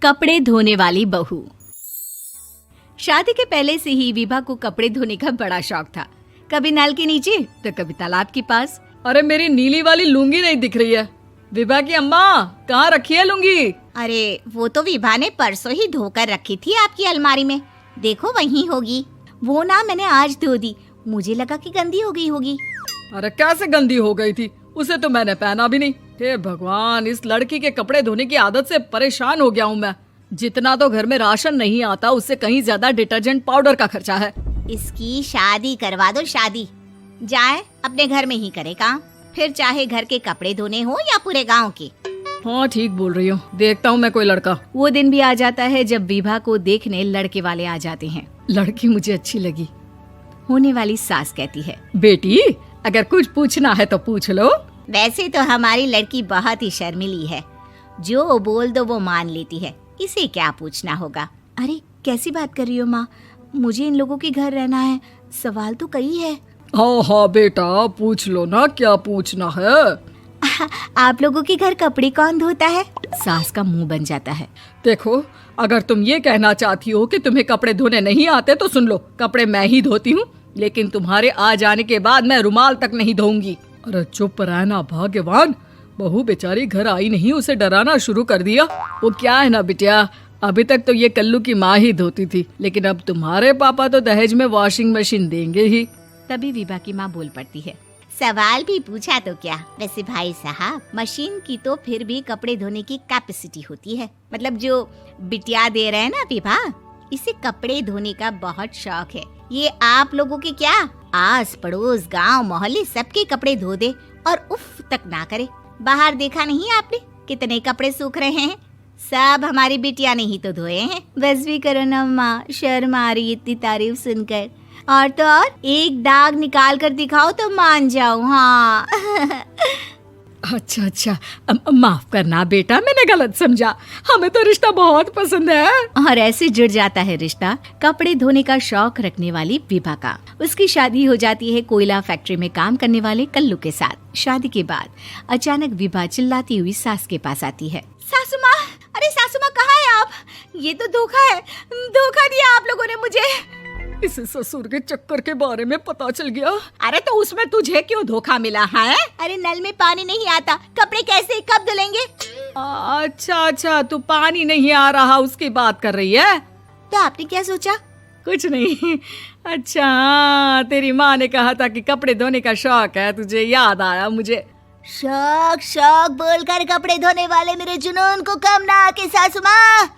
कपड़े धोने वाली बहू। शादी के पहले से ही विभा को कपड़े धोने का बड़ा शौक था। कभी नल के नीचे तो कभी तालाब के पास। अरे मेरी नीली वाली लुंगी नहीं दिख रही है। विभा की अम्मा, कहाँ रखी है लुंगी? अरे वो तो विभा ने परसों ही धोकर रखी थी आपकी अलमारी में, देखो वहीं होगी। वो ना मैंने आज धो दी, मुझे लगा कि गंदी हो गई होगी। अरे कैसे गंदी हो गई थी? उसे तो मैंने पहना भी नहीं। हे भगवान, इस लड़की के कपड़े धोने की आदत से परेशान हो गया हूँ मैं। जितना तो घर में राशन नहीं आता, उससे कहीं ज्यादा डिटर्जेंट पाउडर का खर्चा है। इसकी शादी करवा दो, शादी जाए अपने घर में ही करे काम, फिर चाहे घर के कपड़े धोने हो या पूरे गांव के। हाँ ठीक बोल रही हूँ, देखता हूँ मैं कोई लड़का। वो दिन भी आ जाता है जब विभा को देखने लड़के वाले आ जाते हैं। लड़की मुझे अच्छी लगी। होने वाली सास कहती है, बेटी अगर कुछ पूछना है तो पूछ लो। वैसे तो हमारी लड़की बहुत ही शर्मीली है, जो बोल दो वो मान लेती है, इसे क्या पूछना होगा। अरे कैसी बात कर रही हो माँ, मुझे इन लोगों के घर रहना है, सवाल तो कई है। हाँ हाँ बेटा, पूछ लो ना, क्या पूछना है। आप लोगों के घर कपड़े कौन धोता है? सास का मुंह बन जाता है। देखो, अगर तुम ये कहना चाहती हो कि तुम्हें कपड़े धोने नहीं आते तो सुन लो, कपड़े मैं ही धोती हूँ, लेकिन तुम्हारे आ जाने के बाद मैं रुमाल तक नहीं धोऊंगी। अरे चुप रहना भाग्यवान, बहू बेचारी घर आई नहीं, उसे डराना शुरू कर दिया। वो क्या है ना बिटिया, अभी तक तो ये कल्लू की माँ ही धोती थी, लेकिन अब तुम्हारे पापा तो दहेज में वॉशिंग मशीन देंगे ही। तभी विभा की माँ बोल पड़ती है, सवाल भी पूछा तो क्या। वैसे भाई साहब, मशीन की तो फिर भी कपड़े धोने की कैपेसिटी होती है। मतलब जो बिटिया दे रहे हैं ना विभा, इसे कपड़े धोने का बहुत शौक है। ये आप लोगों के क्या, आस पड़ोस गांव मोहल्ले सबके कपड़े धो दे और उफ तक ना करे। बाहर देखा नहीं आपने कितने कपड़े सूख रहे हैं? सब हमारी बिटिया ने ही तो धोए हैं। बस भी करो ना माँ, शर्म आ रही इतनी तारीफ सुनकर। और तो और एक दाग निकाल कर दिखाओ तो मान जाऊं। हाँ अच्छा, माफ करना बेटा, मैंने गलत समझा। हमें तो रिश्ता बहुत पसंद है। और ऐसे जुड़ जाता है रिश्ता कपड़े धोने का शौक रखने वाली विभा का। उसकी शादी हो जाती है कोयला फैक्ट्री में काम करने वाले कल्लू के साथ। शादी के बाद अचानक विभा चिल्लाती हुई सास के पास आती है। सासू माँ, अरे सासू माँ कहाँ है आप? ये तो धोखा है, धोखा दिया आप लोगों ने मुझे। इसे ससुर के चक्कर के बारे में पता चल गया। अरे तो उसमें तुझे क्यों धोखा मिला है? अरे नल में पानी नहीं आता, कपड़े कैसे कब धुलेंगे? अच्छा, तू पानी नहीं आ रहा उसकी बात कर रही है। तो आपने क्या सोचा? कुछ नहीं। अच्छा, तेरी माँ ने कहा था कि कपड़े धोने का शौक है तुझे, याद आया मुझे। शौक बोलकर कपड़े धोने वाले मेरे जुनून को कम ना आके सासू माँ,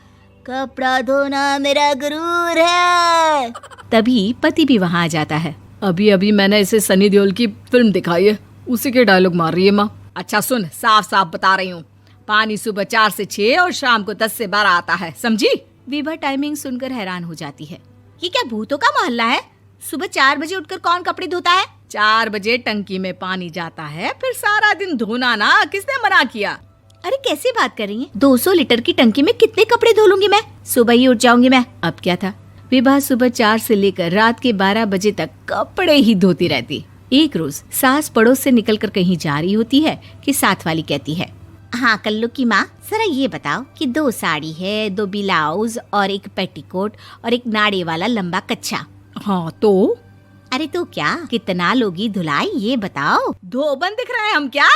कपड़ा धोना मेरा गुरूर है। तभी पति भी वहाँ आ जाता है। अभी मैंने इसे सनी देओल की फिल्म दिखाई है, उसी के डायलॉग मार रही है माँ। अच्छा सुन, साफ साफ बता रही हूँ, पानी सुबह 4 से 6 और शाम को 10 से 12 आता है, समझी? विभा टाइमिंग सुनकर हैरान हो जाती है। ये क्या भूतों का मोहल्ला है? सुबह 4 बजे उठकर कौन कपड़े धोता है? 4 बजे टंकी में पानी जाता है, फिर सारा दिन धोना ना, किसने मना किया? अरे कैसी बात कर रही हैं? 200 लीटर की टंकी में कितने कपड़े धो लूंगी मैं? सुबह ही उठ जाऊंगी मैं। अब क्या था, विभा सुबह 4 से लेकर रात के 12 बजे तक कपड़े ही धोती रहती। एक रोज सास पड़ोस से निकलकर कहीं जा रही होती है कि साथ वाली कहती है, हाँ कल्लू की माँ, जरा ये बताओ कि 2 साड़ी है, 2 ब्लाउज और एक पेटीकोट और एक नाड़े वाला लंबा कच्छा। हाँ तो? अरे तो क्या, कितना लोगी धुलाई ये बताओ। धोबन दिख रहे हैं हम क्या?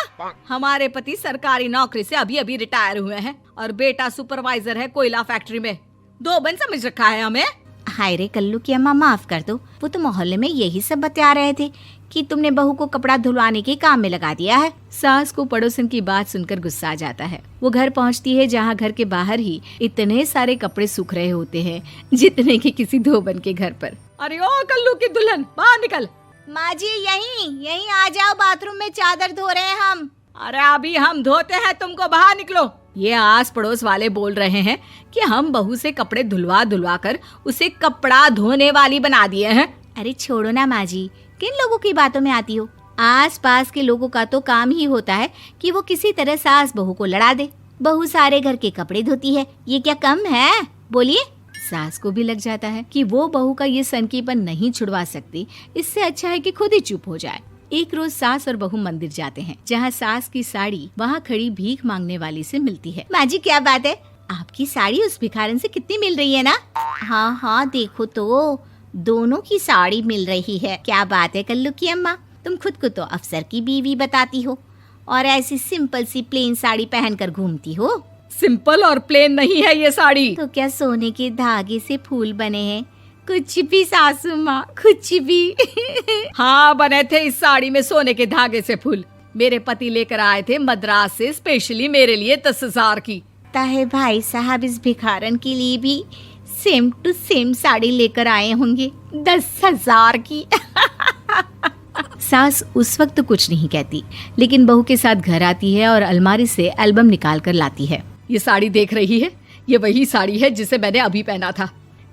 हमारे पति सरकारी नौकरी से अभी रिटायर हुए हैं और बेटा सुपरवाइजर है कोयला फैक्ट्री में। धोबन समझ रखा है हमें? हाय रे कल्लू की अम्मा, माफ कर दो, वो तो मोहल्ले में यही सब बता रहे थे कि तुमने बहू को कपड़ा धुलवाने के काम में लगा दिया है। सास को पड़ोसन की बात सुनकर गुस्सा आ जाता है। वो घर पहुंचती है जहां घर के बाहर ही इतने सारे कपड़े सूख रहे होते हैं जितने कि किसी धोबन के घर पर। अरे ओ कल्लू की दुल्हन, बाहर निकल। माँ जी यहीं आ जाओ, बाथरूम में चादर धो रहे हैं हम। अरे अभी हम धोते हैं, तुमको बाहर निकलो। ये आस पड़ोस वाले बोल रहे हैं कि हम बहू से कपड़े धुलवा कर उसे कपड़ा धोने वाली बना दिए हैं। अरे छोड़ो ना माँ जी, किन लोगों की बातों में आती हो? आस पास के लोगों का तो काम ही होता है कि वो किसी तरह सास बहू को लड़ा दे। बहू सारे घर के कपड़े धोती है, ये क्या कम है? बोलिए। सास को भी लग जाता है कि वो बहू का ये सनकीपन नहीं छुड़वा सकती, इससे अच्छा है कि खुद ही चुप हो जाए। एक रोज सास और बहू मंदिर जाते हैं, जहाँ सास की साड़ी वहाँ खड़ी भीख मांगने वाली से मिलती है। माँ जी क्या बात है, आपकी साड़ी उस भिखारन से कितनी मिल रही है ना? हाँ हाँ, देखो तो दोनों की साड़ी मिल रही है। क्या बात है कल्लू की अम्मा, तुम खुद को तो अफसर की बीवी बताती हो और ऐसी सिंपल सी प्लेन साड़ी पहनकर घूमती हो। सिंपल और प्लेन नहीं है ये साड़ी। तो क्या सोने के धागे से फूल बने हैं? कुछ भी सासू माँ, कुछ भी। हाँ, बने थे इस साड़ी में सोने के धागे से फूल। मेरे पति लेकर आए थे मद्रास से स्पेशली मेरे लिए 10,000 की। ताहे भाई साहब इस भिखारन के लिए भी सेम टू सेम साड़ी लेकर आए होंगे 10,000 की। सास उस वक्त तो कुछ नहीं कहती, लेकिन बहू के साथ घर आती है और अलमारी से एल्बम निकाल कर लाती है। ये साड़ी देख रही है, ये वही साड़ी है जिसे मैंने अभी पहना था।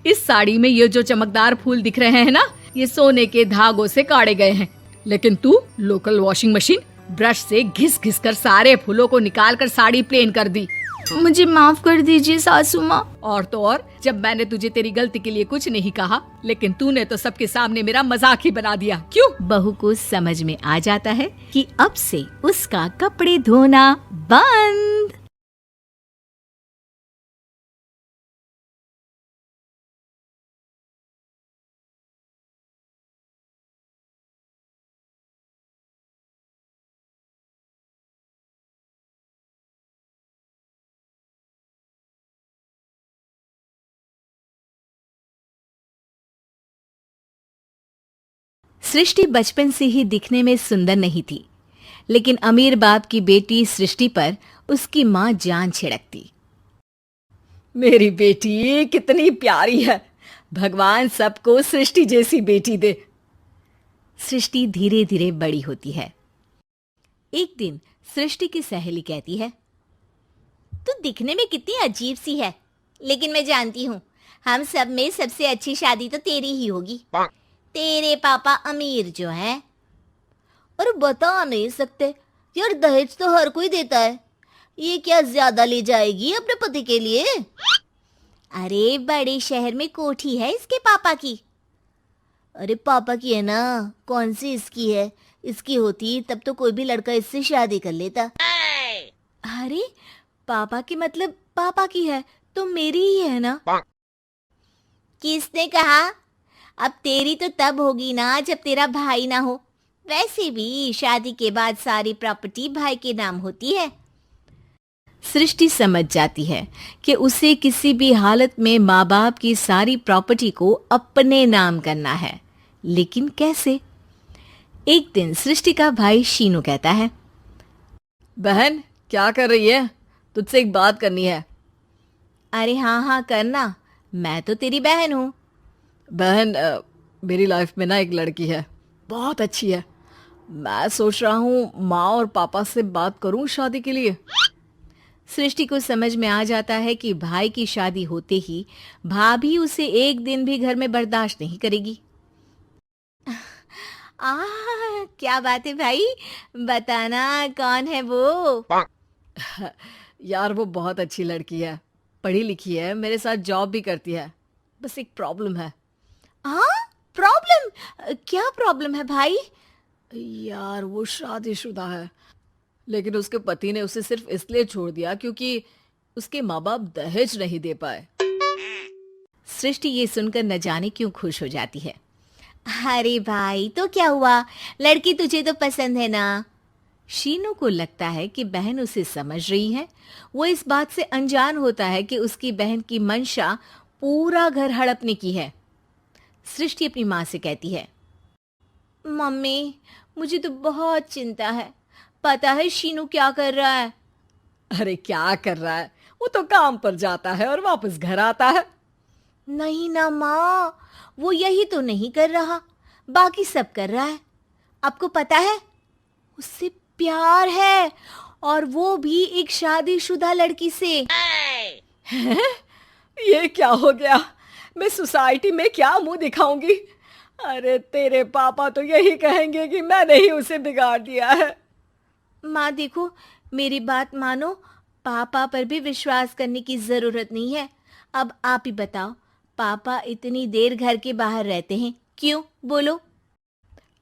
इस साड़ी में ये जो चमकदार फूल दिख रहे हैं ना, ये सोने के धागों से काढ़े गए हैं। लेकिन तू लोकल वॉशिंग मशीन ब्रश से घिस घिस कर सारे फूलों को निकाल कर साड़ी प्लेन कर दी। मुझे माफ कर दीजिए सासू माँ। और तो और, जब मैंने तुझे तेरी गलती के लिए कुछ नहीं कहा, लेकिन तूने तो सबके सामने मेरा मजाक ही बना दिया। क्यों? बहू को समझ में आ जाता है कि अब से उसका कपड़े धोना बंद। सृष्टि बचपन से ही दिखने में सुंदर नहीं थी, लेकिन अमीर बाप की बेटी सृष्टि पर उसकी माँ जान छिड़कती। मेरी बेटी कितनी प्यारी है, भगवान सबको सृष्टि जैसी बेटी दे। सृष्टि धीरे धीरे बड़ी होती है। एक दिन सृष्टि की सहेली कहती है, तू दिखने में कितनी अजीब सी है, लेकिन मैं जानती हूँ हम सब में सबसे अच्छी शादी तो तेरी ही होगी। तेरे पापा अमीर जो हैं। और बता नहीं सकते यार, दहेज तो हर कोई देता है, ये क्या ज्यादा ले जाएगी अपने पति के लिए? अरे बड़े शहर में कोठी है इसके पापा की। अरे पापा की है ना, कौन सी इसकी है? इसकी होती तब तो कोई भी लड़का इससे शादी कर लेता। अरे पापा की मतलब पापा की है तो मेरी ही है ना? किसने कहा? अब तेरी तो तब होगी ना जब तेरा भाई ना हो। वैसे भी शादी के बाद सारी प्रॉपर्टी भाई के नाम होती है। सृष्टि समझ जाती है कि उसे किसी भी हालत में माँ बाप की सारी प्रॉपर्टी को अपने नाम करना है, लेकिन कैसे? एक दिन सृष्टि का भाई शीनू कहता है, बहन क्या कर रही है? तुझसे एक बात करनी है। अरे हाँ हाँ करना, मैं तो तेरी बहन हूँ। बहन, मेरी लाइफ में ना एक लड़की है, बहुत अच्छी है। मैं सोच रहा हूँ माँ और पापा से बात करूँ शादी के लिए। सृष्टि को समझ में आ जाता है कि भाई की शादी होते ही भाभी उसे एक दिन भी घर में बर्दाश्त नहीं करेगी। क्या बात है भाई, बताना कौन है वो? यार वो बहुत अच्छी लड़की है, पढ़ी लिखी है, मेरे साथ जॉब भी करती है। बस एक प्रॉब्लम है। हाँ प्रॉब्लम? क्या प्रॉब्लम है भाई? यार वो शादीशुदा है, लेकिन उसके पति ने उसे सिर्फ इसलिए छोड़ दिया क्योंकि उसके माँ बाप दहेज नहीं दे पाए। सृष्टि ये सुनकर न जाने क्यों खुश हो जाती है। अरे भाई तो क्या हुआ, लड़की तुझे तो पसंद है ना? शीनू को लगता है कि बहन उसे समझ रही है। वो इस बात से अनजान होता है कि उसकी बहन की मंशा पूरा घर हड़पने की है। सृष्टि अपनी माँ से कहती है, मम्मी मुझे तो बहुत चिंता है, पता है शीनू क्या कर रहा है? अरे क्या कर रहा है, वो तो काम पर जाता है और वापस घर आता है। नहीं ना माँ, वो यही तो नहीं कर रहा, बाकी सब कर रहा है। आपको पता है उससे प्यार है, और वो भी एक शादीशुदा लड़की से। हैं? ये क्या हो गया? मैं सोसाइटी में क्या मुंह दिखाऊंगी? अरे तेरे पापा तो यही कहेंगे कि मैंने ही उसे बिगाड़ दिया है। माँ देखो, मेरी बात मानो, पापा पर भी विश्वास करने की जरूरत नहीं है। अब आप ही बताओ, पापा इतनी देर घर के बाहर रहते हैं क्यों? बोलो।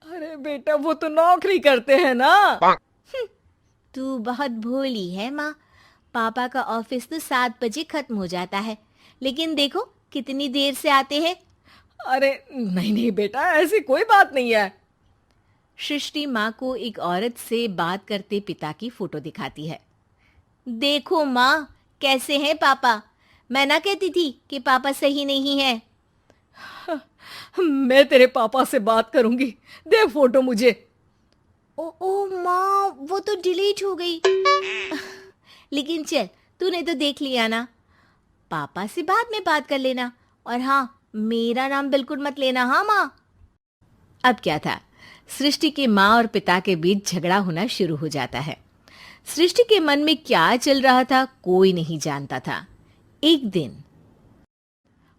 अरे बेटा वो तो नौकरी करते हैं ना। तू बहुत भोली है माँ, पापा का ऑफिस तो 7 बजे खत्म हो जाता है, लेकिन देखो कितनी देर से आते हैं। अरे नहीं नहीं बेटा, ऐसी कोई बात नहीं है। सृष्टि माँ को एक औरत से बात करते पिता की फोटो दिखाती है। देखो माँ, कैसे हैं पापा? मैं ना कहती थी कि पापा सही नहीं है। मैं तेरे पापा से बात करूंगी, दे फोटो मुझे। ओ माँ, वो तो डिलीट हो गई। लेकिन चल, तूने तो देख लिया ना। पापा से बाद में बात कर लेना, और हाँ, मेरा नाम बिल्कुल मत लेना। हाँ माँ। अब क्या था, सृष्टि के माँ और पिता के बीच झगड़ा होना शुरू हो जाता है। सृष्टि के मन में क्या चल रहा था कोई नहीं जानता था। एक दिन,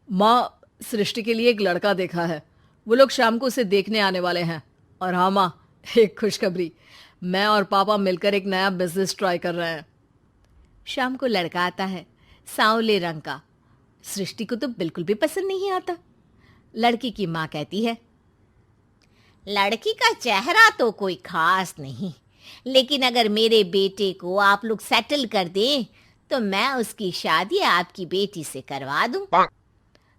माँ, सृष्टि के लिए एक लड़का देखा है, वो लोग शाम को उसे देखने आने वाले हैं। और हाँ माँ, एक खुशखबरी, मैं और पापा मिलकर एक नया बिजनेस ट्राई कर रहे हैं। शाम को लड़का आता है, सांवले रंग का। सृष्टि को तो बिल्कुल भी पसंद नहीं आता। लड़की की माँ कहती है, लड़की का चेहरा तो कोई खास नहीं, लेकिन अगर मेरे बेटे को आप लोग सेटल कर दें तो मैं उसकी शादी आपकी बेटी से करवा दूं।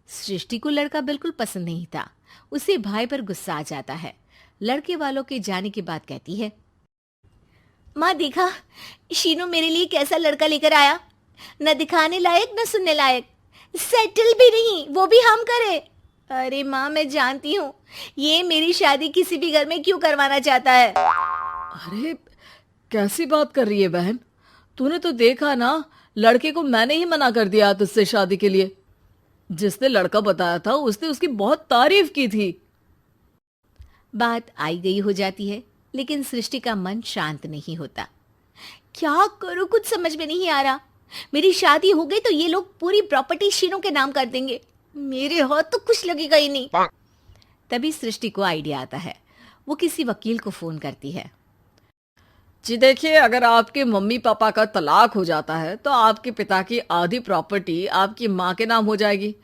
सृष्टि को लड़का बिल्कुल पसंद नहीं था। उसे भाई पर गुस्सा आ जाता है। लड़के वालों के जाने के बाद कहती है, माँ देखा, शीनू मेरे लिए कैसा लड़का लेकर आया, न दिखाने लायक न सुनने लायक, सेटल भी नहीं, वो भी हम करे। अरे माँ, मैं जानती हूँ ये मेरी शादी किसी भी घर में क्यों करवाना चाहता है। अरे कैसी बात कर रही है बहन, तूने तो देखा ना, लड़के को मैंने ही मना कर दिया तुझसे शादी के लिए। जिसने लड़का बताया था उसने उसकी बहुत तारीफ की थी। बात आई गई हो जाती है, लेकिन सृष्टि का मन शांत नहीं होता। क्या करूं, कुछ समझ में नहीं आ रहा। मेरी शादी हो गई तो ये लोग पूरी प्रॉपर्टी शीनू के नाम कर देंगे, मेरे हाथ तो कुछ लगेगा ही नहीं। तभी सृष्टि को आइडिया आता है। वो किसी वकील को फोन करती है। जी देखिए, अगर आपके मम्मी पापा का तलाक हो जाता है तो आपके पिता की आधी प्रॉपर्टी आपकी माँ के नाम हो जाएगी,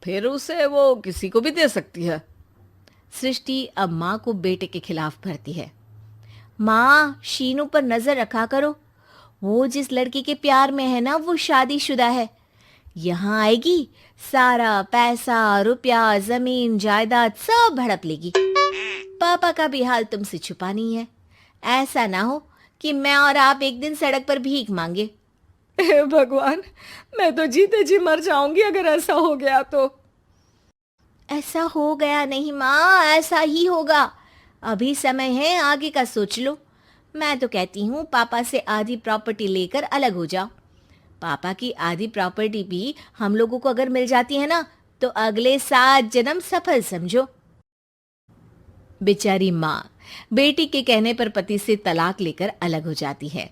फिर उसे वो किसी को भी दे सकती है। सृष्टि अब माँ को बेटे के खिलाफ भरती है। माँ, शीनू पर नजर रखा करो, वो जिस लड़की के प्यार में है ना, वो शादीशुदा है। यहाँ आएगी, सारा पैसा, रुपया, जमीन, जायदाद सब हड़प लेगी। पापा का भी हाल तुमसे छुपा नहीं है। ऐसा ना हो कि मैं और आप एक दिन सड़क पर भीख मांगे। हे भगवान, मैं तो जीते जी मर जाऊंगी अगर ऐसा हो गया तो। ऐसा हो गया नहीं माँ, ऐसा ही होगा। अभी समय है, आगे का सोच लो। मैं तो कहती हूँ पापा से आधी प्रॉपर्टी लेकर अलग हो जाओ। पापा की आधी प्रॉपर्टी भी हम लोगों को अगर मिल जाती है ना, तो अगले 7 जन्म सफल समझो। बेचारी माँ बेटी के कहने पर पति से तलाक लेकर अलग हो जाती है।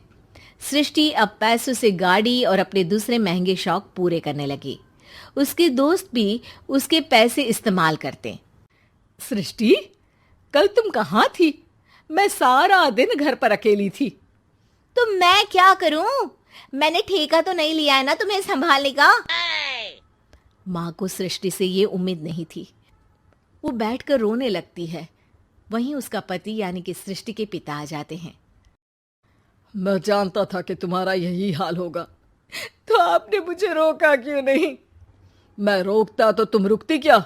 सृष्टि अब पैसों से गाड़ी और अपने दूसरे महंगे शौक पूरे करने लगी। उसके दोस्त भी उसके पैसे इस्तेमाल करते। सृष्टि, कल तुम कहाँ थी? मैं सारा दिन घर पर अकेली थी। तो मैं क्या करूं? मैंने ठेका तो नहीं लिया है ना तुम्हें संभालने का। माँ को सृष्टि से ये उम्मीद नहीं थी। वो बैठकर रोने लगती है। वहीं उसका पति यानी कि सृष्टि के पिता आ जाते हैं। मैं जानता था कि तुम्हारा यही हाल होगा, तो आपने मुझे रोका क्यों नहीं? मैं रोकता तो तुम रुकती क्या?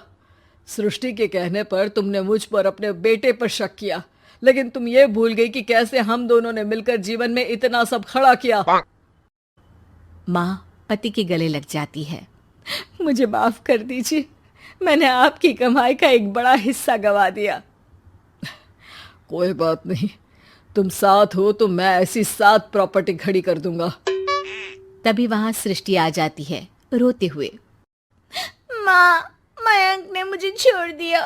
सृष्टि के कहने पर तुमने मुझ पर, अपने बेटे पर शक किया, लेकिन तुम ये भूल गई कि कैसे हम दोनों ने मिलकर जीवन में इतना सब खड़ा किया। माँ पति के गले लग जाती है। मुझे माफ कर दीजिए, मैंने आपकी कमाई का एक बड़ा हिस्सा गवा दिया। कोई बात नहीं, तुम साथ हो तो मैं ऐसी 7 प्रॉपर्टी खड़ी कर दूंगा। तभी वहां सृष्टि आ जाती है रोते हुए। माँ, मयंक ने मुझे छोड़ दिया।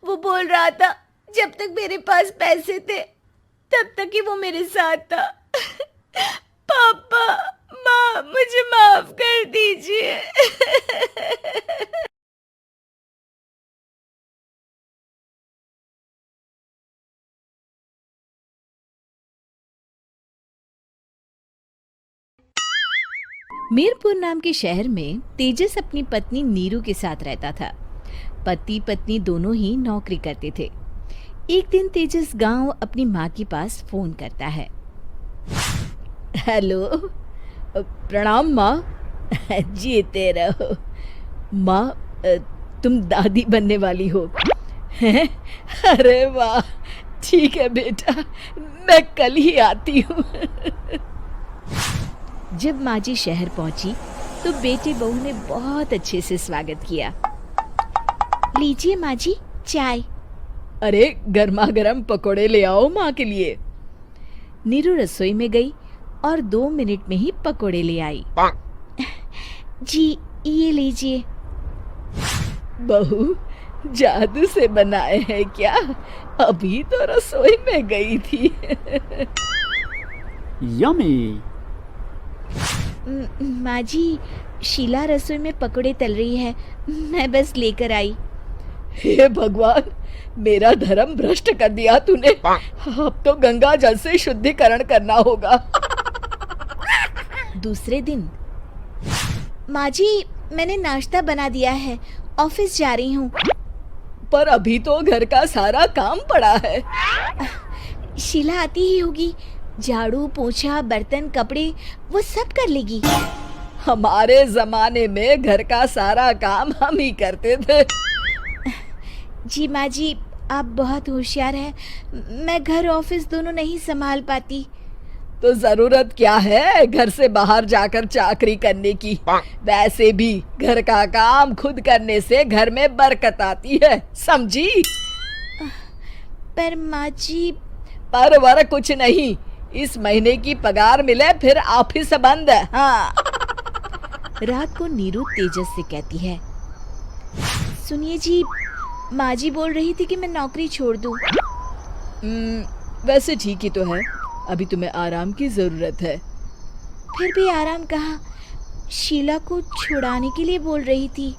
वो बोल रहा था जब तक मेरे पास पैसे थे तब तक ही वो मेरे साथ था। पापा, माँ, मुझे माफ कर दीजिए। मीरपुर नाम के शहर में तेजस अपनी पत्नी नीरू के साथ रहता था। पति पत्नी दोनों ही नौकरी करते थे। एक दिन तेजस गांव अपनी माँ के पास फोन करता है। हेलो, प्रणाम माँ। जीते रहो। माँ, तुम दादी बनने वाली हो हैं? अरे वाह, ठीक है बेटा, मैं कल ही आती हूँ। जब माँ जी शहर पहुंची तो बेटी बहू ने बहुत अच्छे से स्वागत किया। लीजिए माँ जी चाय। अरे गर्मा गर्म पकोड़े ले आओ माँ के लिए। नीरू रसोई में गई और 2 मिनट में ही पकोड़े ले आई। जी ये लीजिए। बहू, जादू से बनाए हैं क्या? अभी तो रसोई में गई थी। Yummy! माँ जी, शीला रसोई में पकोड़े तल रही है, मैं बस लेकर आई। हे भगवान, मेरा धर्म भ्रष्ट कर दिया तूने। अब तो गंगा जल से शुद्धिकरण करना होगा। दूसरे दिन, माँ जी मैंने नाश्ता बना दिया है, ऑफिस जा रही हूँ। पर अभी तो घर का सारा काम पड़ा है। शीला आती ही होगी, झाड़ू पोछा बर्तन कपड़े वो सब कर लेगी। हमारे जमाने में घर का सारा काम हम ही करते थे। जी माँ जी, आप बहुत होशियार हैं, मैं घर ऑफिस दोनों नहीं संभाल पाती। तो जरूरत क्या है घर से बाहर जाकर चाकरी करने की? वैसे भी घर का काम खुद करने से घर में बरकत आती है, समझी? पर माँ जी। पर वर कुछ नहीं, इस महीने की पगार मिले फिर ऑफिस बंद। हाँ। रात को नीरू तेजस से कहती है, सुनिए जी, माँ जी बोल रही थी कि मैं नौकरी छोड़ दूं। वैसे ठीक ही तो है, अभी तुम्हें आराम की जरूरत है। फिर भी आराम कहाँ, शीला को छुड़ाने के लिए बोल रही थी।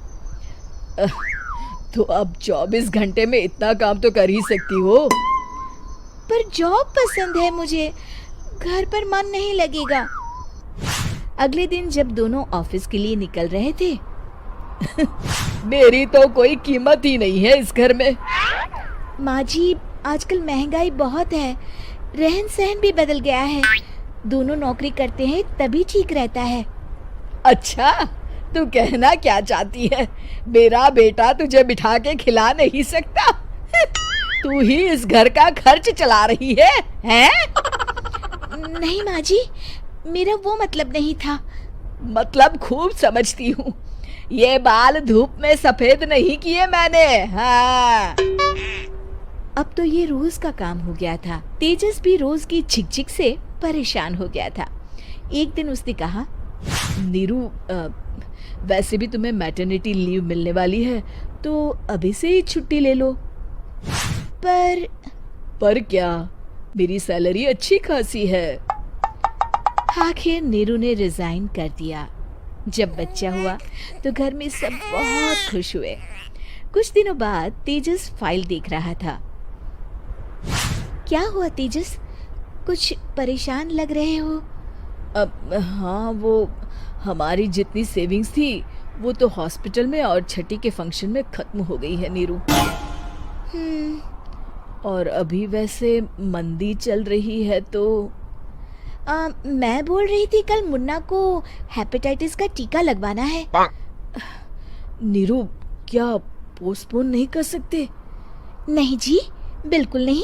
तो अब 24 घंटे में इतना काम तो कर ही सकती हो। पर जॉब पसंद है मुझे, घर पर मन नहीं लगेगा। अगले दिन जब दोनों ऑफिस के लिए निकल रहे थे, मेरी तो कोई कीमत ही नहीं है इस घर में। माँ जी आजकल महंगाई बहुत है, रहन सहन भी बदल गया है, दोनों नौकरी करते हैं तभी ठीक रहता है। अच्छा, तू कहना क्या चाहती है? मेरा बेटा तुझे बिठा के खिला नहीं सकता? तू ही इस घर का खर्च चला रही है, हैं? नहीं माँ जी, मेरा वो मतलब नहीं था। मतलब खूब समझती हूँ, ये बाल धूप में सफेद नहीं किए मैंने। हाँ। अब तो ये रोज का काम हो गया था। तेजस भी रोज की झिकझिक से परेशान हो गया था। एक दिन उसने कहा, नीरू, वैसे भी तुम्हें मैटरनिटी लीव मिलने वाली है, तो अभी से ही छुट्टी ले लो। पर क्या, मेरी सैलरी अच्छी खासी है। आखिर नीरू ने रिजाइन कर दिया। जब बच्चा हुआ तो घर में सब बहुत खुश हुए। कुछ दिनों बाद तेजस फाइल देख रहा था। क्या हुआ तेजस, कुछ परेशान लग रहे हो? हाँ, वो हमारी जितनी सेविंग्स थी वो तो हॉस्पिटल में और छठी के फंक्शन में खत्म हो गई है नीरू। और अभी वैसे मंदी चल रही है तो मैं बोल रही थी कल मुन्ना को हेपेटाइटिस का टीका लगवाना है। नीरू, क्या पोस्टपोन नहीं कर सकते? नहीं जी, बिल्कुल नहीं।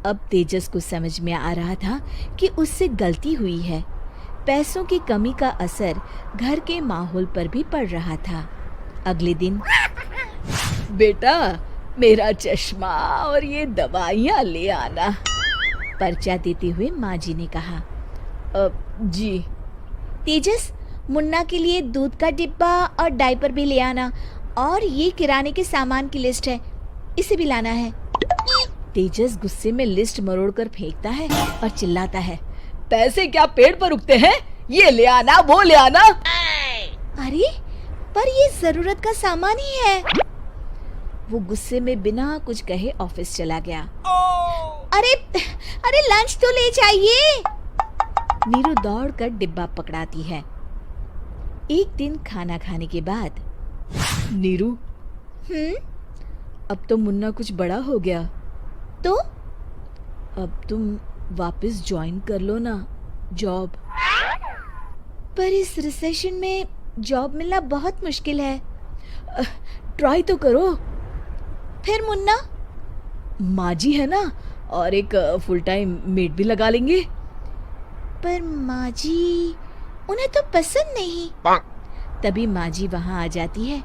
अब तेजस को समझ में आ रहा था कि उससे गलती हुई है। पैसों की कमी का असर घर के माहौल पर भी पड़ रहा था। अगले दिन, बेटा मेरा चश्मा और ये दवाइयाँ ले आना, पर्चा देते हुए माँ जी ने कहा। जी। तेजस, मुन्ना के लिए दूध का डिब्बा और डायपर भी ले आना, और ये किराने के सामान की लिस्ट है, इसे भी लाना है। तेजस गुस्से में लिस्ट मरोड़कर फेंकता है और चिल्लाता है, पैसे क्या पेड़ पर उगते हैं? ये ले आना, वो ले आना। अरे पर ये जरूरत का सामान ही है। वो गुस्से में बिना कुछ कहे ऑफिस चला गया। अरे लंच तो ले जाइए। नीरू दौड़कर डिब्बा पकड़ाती है। एक दिन खाना खाने के बाद, नीरू, अब तो मुन्ना कुछ बड़ा हो गया, तो अब तुम वापस ज्वाइन कर लो ना जॉब। पर इस रिसेशन में जॉब मिलना बहुत मुश्किल है। ट्राई तो करो। फिर मुन्ना, माँ जी है ना, और एक फुल टाइम मेड भी लगा लेंगे। पर माँ जी, उन्हें तो पसंद नहीं। तभी माँ जी वहाँ आ जाती है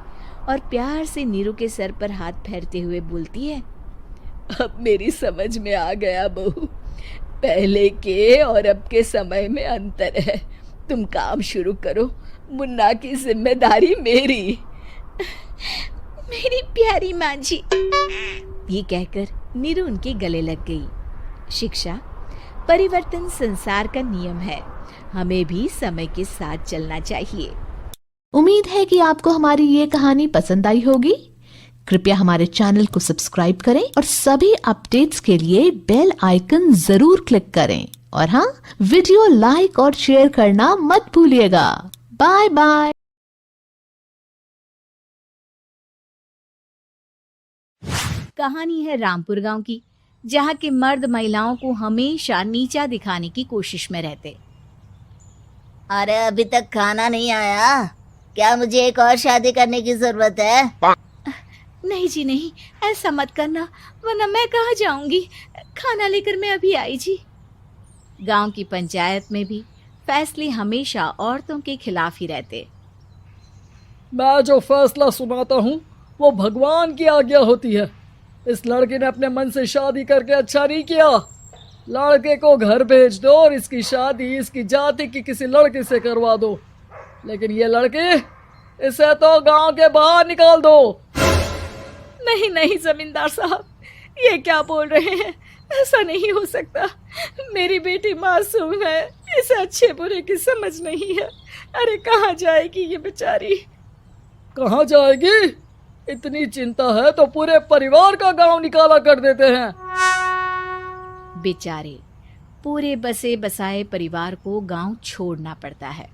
और प्यार से नीरू के सर पर हाथ फेरते हुए बोलती है, अब मेरी समझ में आ गया बहू, पहले के और अब के समय में अंतर है। तुम काम शुरू करो, मुन्ना की जिम्मेदारी मेरी। मेरी प्यारी माँ जी। ये कहकर नीरू उनके गले लग गई। शिक्षा, परिवर्तन संसार का नियम है, हमें भी समय के साथ चलना चाहिए। उम्मीद है कि आपको हमारी ये कहानी पसंद आई होगी। कृपया हमारे चैनल को सब्सक्राइब करें और सभी अपडेट्स के लिए बेल आइकन जरूर क्लिक करें। और हाँ, वीडियो लाइक और शेयर करना मत भूलिएगा। Bye bye. कहानी है रामपुर गांव की, जहाँ के मर्द महिलाओं को हमेशा नीचा दिखाने की कोशिश में रहते। अरे अभी तक खाना नहीं आया, क्या मुझे एक और शादी करने की जरूरत है? नहीं जी नहीं, ऐसा मत करना, वरना मैं कहाँ जाऊंगी। खाना लेकर मैं अभी आई जी। गांव की पंचायत में भी फैसले हमेशा औरतों के खिलाफ ही रहते। मैं जो फैसला सुनाता हूँ वो भगवान की आज्ञा होती है। इस लड़के ने अपने मन से शादी करके अच्छा नहीं किया। लड़के को घर भेज दो और इसकी शादी इसकी जाति की किसी लड़के से करवा दो। लेकिन ये लड़के, इसे तो गांव के बाहर निकाल दो। नहीं नहीं जमींदार साहब, ये क्या बोल रहे हैं? ऐसा नहीं हो सकता। मेरी बेटी मासूम है, इसे अच्छे बुरे की समझ नहीं है। अरे कहाँ जाएगी ये बेचारी? कहाँ जाएगी? इतनी चिंता है तो पूरे परिवार का गांव निकाला कर देते हैं। बेचारे पूरे बसे बसाए परिवार को गांव छोड़ना पड़ता है।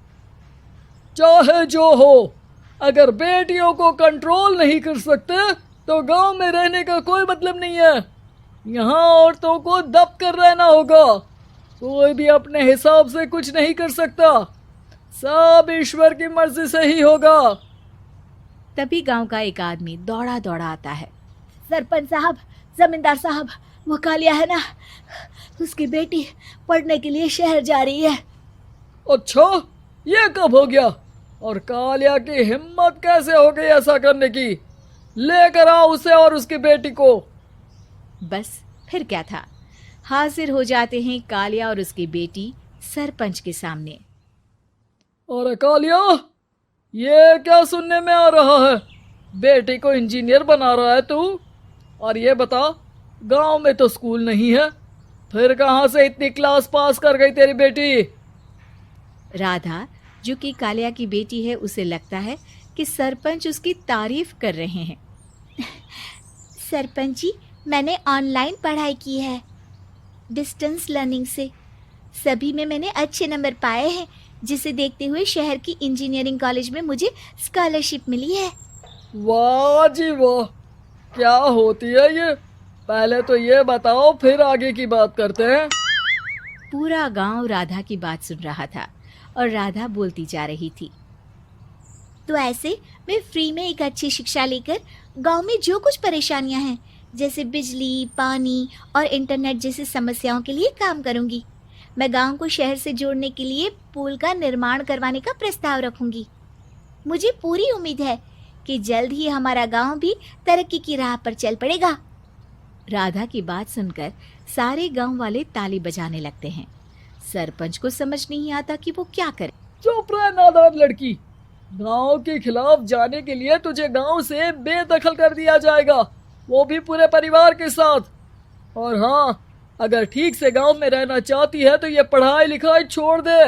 चाहे जो हो, अगर बेटियों को कंट्रोल नहीं कर सकते तो गांव में रहने का कोई मतलब नहीं है। यहाँ औरतों को दब कर रहना होगा। कोई भी अपने हिसाब से कुछ नहीं कर सकता, सब ईश्वर की मर्जी से ही होगा। तभी गांव का एक आदमी दौड़ा दौड़ा आता है। सरपंच साहब, जमींदार साहब, वो कालिया है ना, उसकी बेटी पढ़ने के लिए शहर जा रही है। अच्छा, ये कब हो गया? और कालिया की हिम्मत कैसे हो गई ऐसा करने की? लेकर आओ उसे और उसकी बेटी को। बस फिर क्या था, हाजिर हो जाते हैं कालिया और उसकी बेटी सरपंच के सामने। अरे कालिया, ये क्या सुनने में आ रहा है? बेटी को इंजीनियर बना रहा है तू? और ये बता, गांव में तो स्कूल नहीं है, फिर कहाँ से इतनी क्लास पास कर गई तेरी बेटी? राधा, जो कि कालिया की बेटी है, उसे लगता है कि सरपंच उसकी तारीफ कर रहे हैं। सरपंच जी, मैंने ऑनलाइन पढ़ाई की है, डिस्टेंस लर्निंग से। सभी में मैंने अच्छे नंबर पाए हैं, जिसे देखते हुए शहर की इंजीनियरिंग कॉलेज में मुझे स्कॉलरशिप मिली है। वाह जी वाह, क्या होती है ये? पहले तो ये बताओ, फिर आगे की बात करते हैं। पूरा गांव राधा की बात सुन रहा था और राधा बोलती जा रही थी। तो ऐसे मैं फ्री में एक अच्छी शिक्षा लेकर गांव में जो कुछ परेशानियां हैं, जैसे बिजली, पानी और इंटरनेट जैसी समस्याओं के लिए काम करूंगी। मैं गांव को शहर से जोड़ने के लिए पुल का निर्माण करवाने का प्रस्ताव रखूंगी। मुझे पूरी उम्मीद है कि जल्द ही हमारा गांव भी तरक्की की राह पर चल पड़ेगा। राधा की बात सुनकर सारे गांव वाले ताली बजाने लगते हैं। सरपंच को समझ नहीं आता कि वो क्या करे। चुप रह नादान लड़की, गांव के खिलाफ जाने के लिए तुझे गांव से बेदखल कर दिया जाएगा, वो भी पूरे परिवार के साथ। और हाँ, अगर ठीक से गांव में रहना चाहती है तो ये पढ़ाई लिखाई छोड़ दे।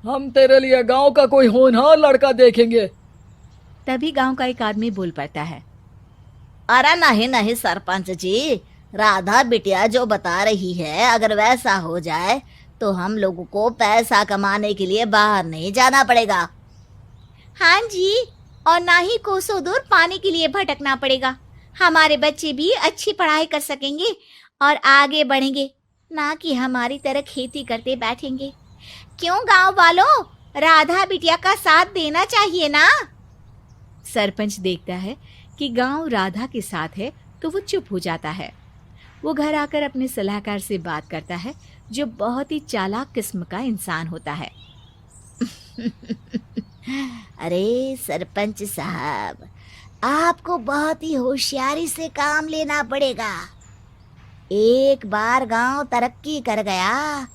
हम तेरे लिए गांव का कोई होनहार लड़का देखेंगे। तभी गांव का एक आदमी बोल पड़ता है। अरे नहीं नहीं सरपंच जी, राधा बिटिया जो बता रही है, अगर वैसा हो जाए तो हम लोगों को पैसा कमाने के लिए बाहर नहीं जाना पड़ेगा। हाँ जी, और ना ही कोसों दूर पानी के लिए भटकना पड़ेगा। हमारे बच्चे भी अच्छी पढ़ाई कर सकेंगे और आगे बढ़ेंगे, ना कि हमारी तरह खेती करते बैठेंगे। क्यों गांव वालों, राधा बिटिया का साथ देना चाहिए ना। सरपंच देखता है कि गांव राधा के साथ है तो वो चुप हो जाता है। वो घर आकर अपने सलाहकार से बात करता है, जो बहुत ही चालाक किस्म का इंसान होता है। अरे सरपंच साहब, आपको बहुत ही होशियारी से काम लेना पड़ेगा। एक बार गांव तरक्की कर गया,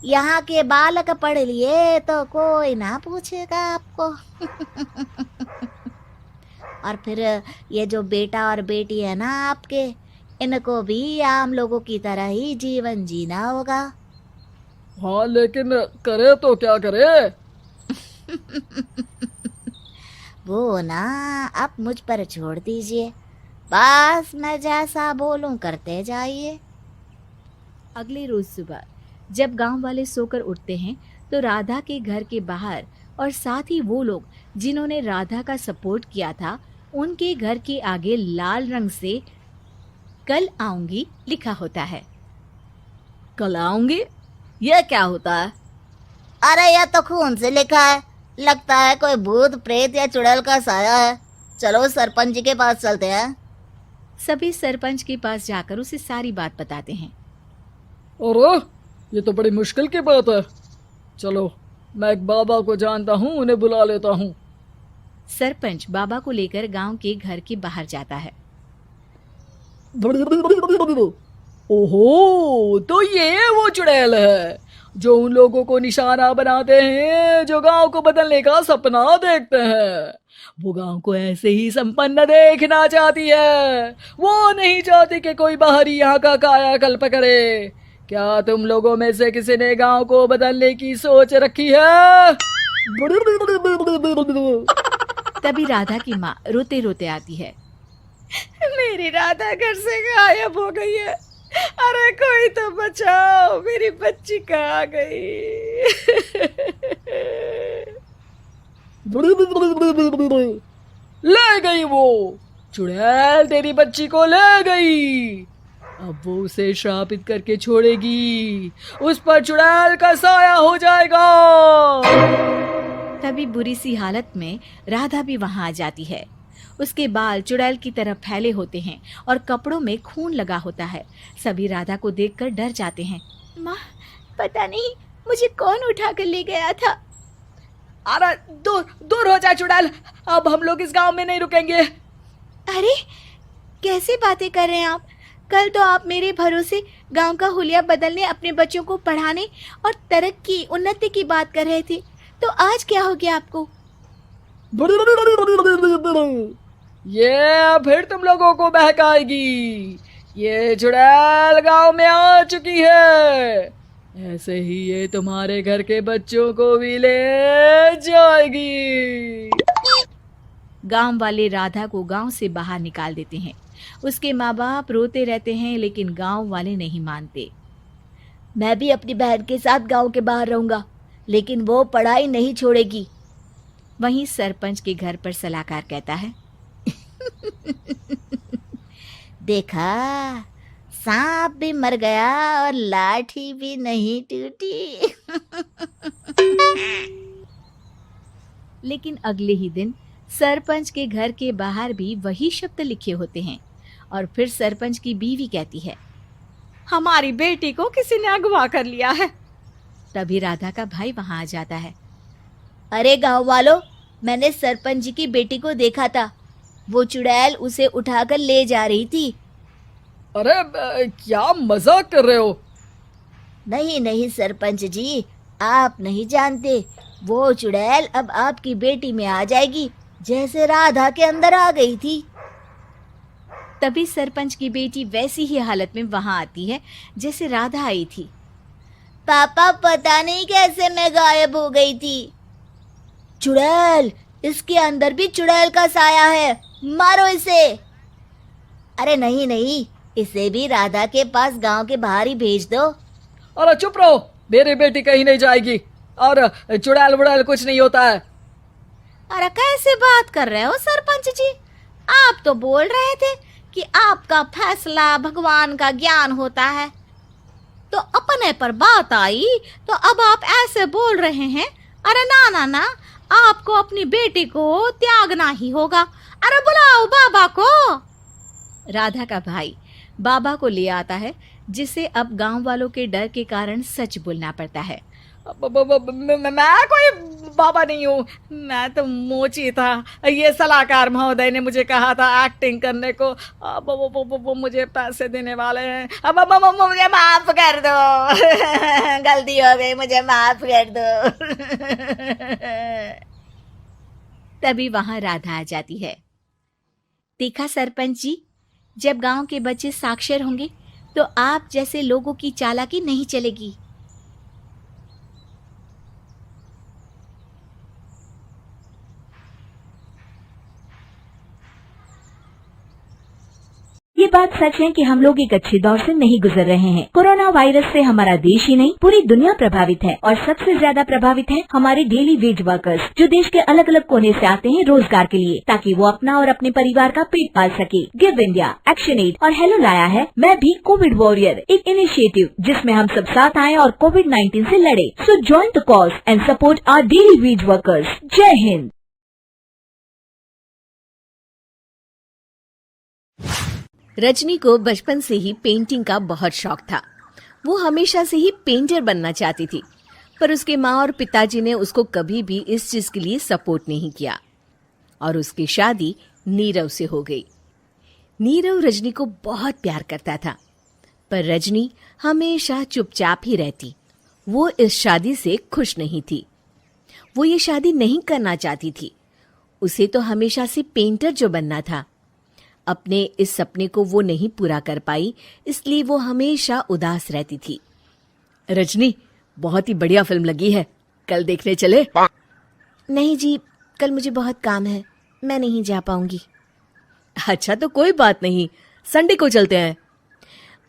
यहाँ के बालक पढ़ लिए तो कोई ना पूछेगा आपको। और फिर ये जो बेटा और बेटी है ना आपके, इनको भी आम लोगों की तरह ही जीवन जीना होगा। हाँ, लेकिन करे तो क्या करे? वो ना आप मुझ पर छोड़ दीजिए, बस मैं जैसा बोलूं करते जाइए। अगले रोज सुबह जब गांव वाले सोकर उठते हैं तो राधा के घर के बाहर और साथ ही वो लोग जिन्होंने राधा का सपोर्ट किया था, उनके घर के आगे लाल रंग से कल आऊंगी लिखा होता है। कल आऊंगी? यह क्या होता है? अरे यह तो खून से लिखा है, लगता है कोई भूत प्रेत या चुड़ैल का साया है। चलो सरपंच जी के पास चलते हैं। सभी सरपंच के पास जाकर उसे सारी बात बताते हैं। अरे ये तो बड़ी मुश्किल की बात है। चलो, मैं एक बाबा को जानता हूँ, उन्हें बुला लेता हूँ। सरपंच बाबा को लेकर गांव के घर के बाहर जाता है। ओहो, तो ये वो चुड़ैल है जो उन लोगों को निशाना बनाते हैं जो गांव को बदलने का सपना देखते हैं। वो गांव को ऐसे ही संपन्न देखना चाहती है। वो नहीं चाहती कि कोई बाहरी यहाँ का कायाकल्प करे। क्या तुम लोगों में से किसी ने गांव को बदलने की सोच रखी है? तभी राधा की माँ रोते रोते आती है। मेरी राधा घर से गायब हो गई है। अरे कोई तो बचाओ, मेरी बच्ची कहाँ गई? ले गई वो चुड़ैल, तेरी बच्ची को ले गई। अब वो उसे श्रापित करके छोड़ेगी, उस पर चुड़ैल का साया हो जाएगा। तभी बुरी सी हालत में राधा भी वहां आ जाती है। उसके बाल चुड़ैल की तरह फैले होते हैं और कपड़ों में खून लगा होता है। सभी राधा को देखकर डर जाते हैं। माँ, पता नहीं मुझे कौन उठा कर ले गया था। अरे दूर दूर हो जा चुड़ैल, अब हम लोग इस गांव में नहीं रुकेंगे। अरे कैसे बातें कर रहे हैं आप? कल तो आप मेरे भरोसे गांव का हुलिया बदलने, अपने बच्चों को पढ़ाने और तरक्की उन्नति की बात कर रहे थे, तो आज क्या हो गया आपको? ये फिर तुम लोगों को बहकाएगी। ये चुड़ैल गांव में आ चुकी है, ऐसे ही ये तुम्हारे घर के बच्चों को भी ले जाएगी। गांव वाले राधा को गांव से बाहर निकाल देते हैं। उसके माँ बाप रोते रहते हैं, लेकिन गांव वाले नहीं मानते। मैं भी अपनी बहन के साथ गांव के बाहर रहूंगा, लेकिन वो पढ़ाई नहीं छोड़ेगी। वहीं सरपंच के घर पर सलाहकार कहता है। देखा, सांप भी मर गया और लाठी भी नहीं टूटी। लेकिन अगले ही दिन सरपंच के घर के बाहर भी वही शब्द लिखे होते हैं। और फिर सरपंच की बीवी कहती है, हमारी बेटी को किसी ने अगवा कर लिया है। तभी राधा का भाई वहां आ जाता है। अरे गांव वालों, मैंने सरपंच जी की बेटी को देखा था। वो चुड़ैल उसे उठाकर ले जा रही थी। अरे क्या मजाक कर रहे हो? नहीं नहीं सरपंच जी, आप नहीं जानते। वो चुड़ैल अब आपकी बेटी में आ जाएगी, जैसे राधा के अंदर आ गई थी। तभी सरपंच की बेटी वैसी ही हालत में वहां आती है जैसे राधा आई थी। पापा, पता नहीं कैसे मैं गायब हो गई थी। चुड़ैल, इसके अंदर भी चुड़ैल का साया है, मारो इसे। अरे नहीं नहीं, इसे भी राधा के पास गांव के बाहर ही भेज दो। अरे चुप रहो, मेरी बेटी कहीं नहीं जाएगी और चुड़ैल वुड़ैल कुछ नहीं होता है। अरे कैसे बात कर रहे हो सरपंच जी? आप तो बोल रहे थे कि आपका फैसला भगवान का ज्ञान होता है, तो अपने पर बात आई तो अब आप ऐसे बोल रहे हैं। अरे ना ना ना, आपको अपनी बेटी को त्यागना ही होगा। अरे बुलाओ बाबा को। राधा का भाई बाबा को ले आता है, जिसे अब गांव वालों के डर के कारण सच बोलना पड़ता है। मैं कोई बाबा नहीं हूँ, मैं तो मोची था। ये सलाहकार महोदय ने मुझे कहा था एक्टिंग करने को। अब वो मुझे पैसे देने वाले हैं। अब मुझे माफ कर दो। गलती हो गई, मुझे माफ कर दो। तभी वहां राधा आ जाती है। देखा सरपंच जी, जब गांव के बच्चे साक्षर होंगे तो आप जैसे लोगों की चालाकी नहीं चलेगी। ये बात सच है कि हम लोग एक अच्छे दौर से नहीं गुजर रहे हैं। कोरोना वायरस से हमारा देश ही नहीं पूरी दुनिया प्रभावित है, और सबसे ज्यादा प्रभावित है हमारे डेली वेज वर्कर्स, जो देश के अलग अलग कोने से आते हैं रोजगार के लिए, ताकि वो अपना और अपने परिवार का पेट पाल सके। गिव इंडिया, एक्शन एड और हेलो लाया है मैं भी कोविड वॉरियर, एक इनिशिएटिव जिसमें हम सब साथ आए और कोविड-19 से लड़े। So join the cause and support our daily wage workers. जय हिंद। रजनी को बचपन से ही पेंटिंग का बहुत शौक था। वो हमेशा से ही पेंटर बनना चाहती थी, पर उसके माँ और पिताजी ने उसको कभी भी इस चीज के लिए सपोर्ट नहीं किया और उसकी शादी नीरव से हो गई। नीरव रजनी को बहुत प्यार करता था, पर रजनी हमेशा चुपचाप ही रहती। वो इस शादी से खुश नहीं थी। वो ये शादी नहीं करना चाहती थी। उसे तो हमेशा से पेंटर जो बनना था। अपने इस सपने को वो नहीं पूरा कर पाई, इसलिए वो हमेशा उदास रहती थी। रजनी, बहुत ही बढ़िया फिल्म लगी है, कल देखने चले? नहीं जी, कल मुझे बहुत काम है, मैं नहीं जा पाऊंगी। अच्छा तो कोई बात नहीं, संडे को चलते हैं।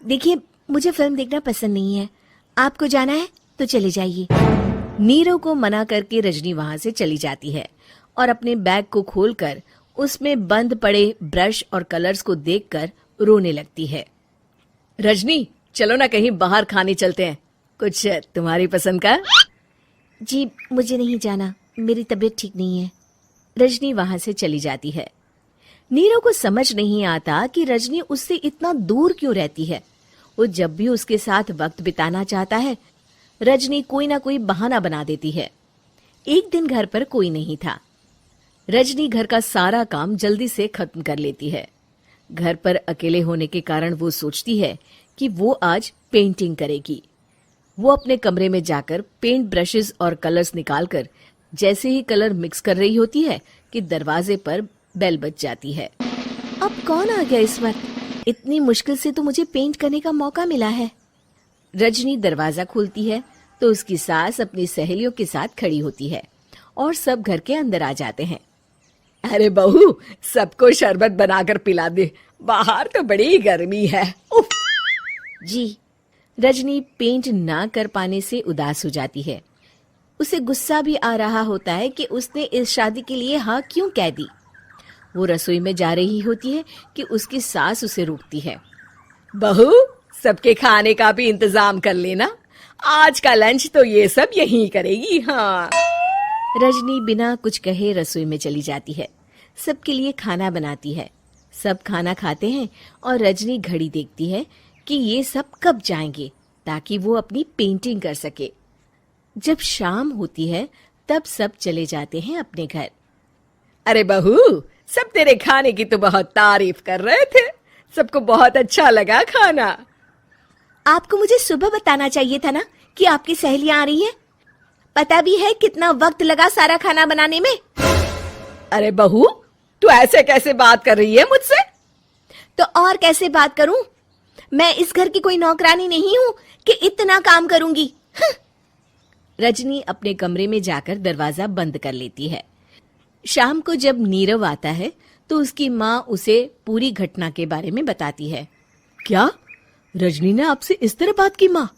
देखिए, मुझे फिल्म देखना पसंद नहीं है। आपको जाना है तो चले जाइए। नीरव को मना करके रजनी वहां से चली जाती है और अपने बैग को खोलकर उसमें बंद पड़े ब्रश और कलर्स को देखकर रोने लगती है। रजनी, चलो ना कहीं बाहर खाने चलते हैं, कुछ तुम्हारी पसंद का। जी, मुझे नहीं जाना, मेरी तबीयत ठीक नहीं है। रजनी वहां से चली जाती है। नीरव को समझ नहीं आता कि रजनी उससे इतना दूर क्यों रहती है। वो जब भी उसके साथ वक्त बिताना चाहता है, रजनी कोई ना कोई बहाना बना देती है। एक दिन घर पर कोई नहीं था। रजनी घर का सारा काम जल्दी से खत्म कर लेती है। घर पर अकेले होने के कारण वो सोचती है कि वो आज पेंटिंग करेगी। वो अपने कमरे में जाकर पेंट ब्रशेस और कलर्स निकालकर जैसे ही कलर मिक्स कर रही होती है कि दरवाजे पर बेल बज जाती है। अब कौन आ गया इस वक्त? इतनी मुश्किल से तो मुझे पेंट करने का मौका मिला है। रजनी दरवाजा खोलती है तो उसकी सास अपनी सहेलियों के साथ खड़ी होती है और सब घर के अंदर आ जाते हैं। अरे बहू, सबको शरबत बनाकर पिला दे, बाहर तो बड़ी गर्मी है। उफ। जी। रजनी पेंट ना कर पाने से उदास हो जाती है। उसे गुस्सा भी आ रहा होता है कि उसने इस शादी के लिए हाँ क्यों कह दी। वो रसोई में जा रही होती है कि उसकी सास उसे रोकती है। बहू, सबके खाने का भी इंतजाम कर लेना, आज का लंच तो ये सब यहीं करेगी। हाँ। रजनी बिना कुछ कहे रसोई में चली जाती है। सबके लिए खाना बनाती है। सब खाना खाते हैं और रजनी घड़ी देखती है कि ये सब कब जाएंगे ताकि वो अपनी पेंटिंग कर सके। जब शाम होती है तब सब चले जाते हैं अपने घर। अरे बहू, सब तेरे खाने की तो बहुत तारीफ कर रहे थे, सबको बहुत अच्छा लगा खाना। आपको मुझे सुबह बताना चाहिए था ना कि आपकी सहेलियां आ रही हैं। पता भी है कितना वक्त लगा सारा खाना बनाने में। अरे बहू, तू ऐसे कैसे बात कर रही है मुझसे? तो और कैसे बात करूं? मैं इस घर की कोई नौकरानी नहीं हूं कि इतना काम करूंगी। रजनी अपने कमरे में जाकर दरवाजा बंद कर लेती है। शाम को जब नीरव आता है तो उसकी माँ उसे पूरी घटना के बारे में बताती है। क्या रजनी ने आपसे इस तरह बात की माँ?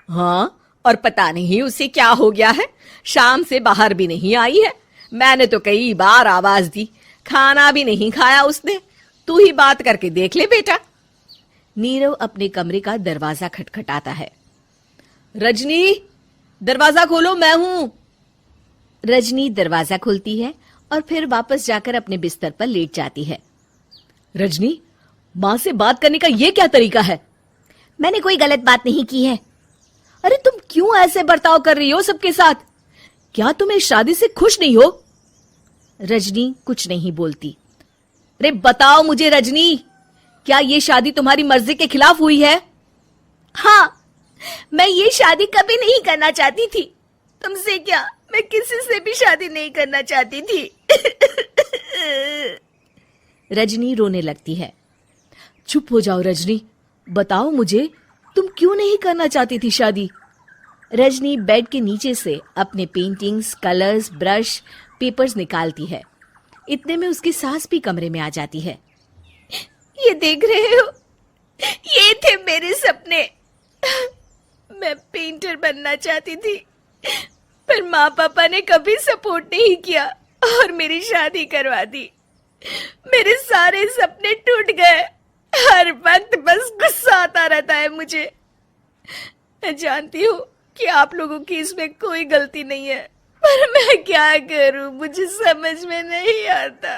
हाँ, और पता नहीं उसे क्या हो गया है, शाम से बाहर भी नहीं आई है। मैंने तो कई बार आवाज दी, खाना भी नहीं खाया उसने। तू ही बात करके देख ले बेटा। नीरव अपने कमरे का दरवाजा खटखटाता है। रजनी, दरवाजा खोलो, मैं हूं। रजनी दरवाजा खोलती है और फिर वापस जाकर अपने बिस्तर पर लेट जाती है। रजनी, माँ से बात करने का ये क्या तरीका है? मैंने कोई गलत बात नहीं की है। अरे तुम क्यों ऐसे बर्ताव कर रही हो सबके साथ? क्या तुम इस शादी से खुश नहीं हो? रजनी कुछ नहीं बोलती। अरे बताओ मुझे रजनी, क्या ये शादी तुम्हारी मर्जी के खिलाफ हुई है? हाँ, मैं ये शादी कभी नहीं करना चाहती थी। तुमसे क्या, मैं किसी से भी शादी नहीं करना चाहती थी। रजनी रोने लगती है। चुप हो जाओ रजनी, बताओ मुझे, तुम क्यों नहीं करना चाहती थी शादी? रजनी बेड के नीचे से अपने पेंटिंग्स, कलर्स, ब्रश, पेपर्स निकालती है। इतने में उसकी सास भी कमरे में आ जाती है। ये देख रहे हो, ये थे मेरे सपने। मैं पेंटर बनना चाहती थी, पर माँ पापा ने कभी सपोर्ट नहीं किया और मेरी शादी करवा दी। मेरे सारे सपने टूट गए। हर वक्त बस गुस्सा आता रहता है मुझे। मैं जानती हूँ कि आप लोगों की इसमें कोई गलती नहीं है, पर मैं क्या करूं, मुझे समझ में नहीं आता।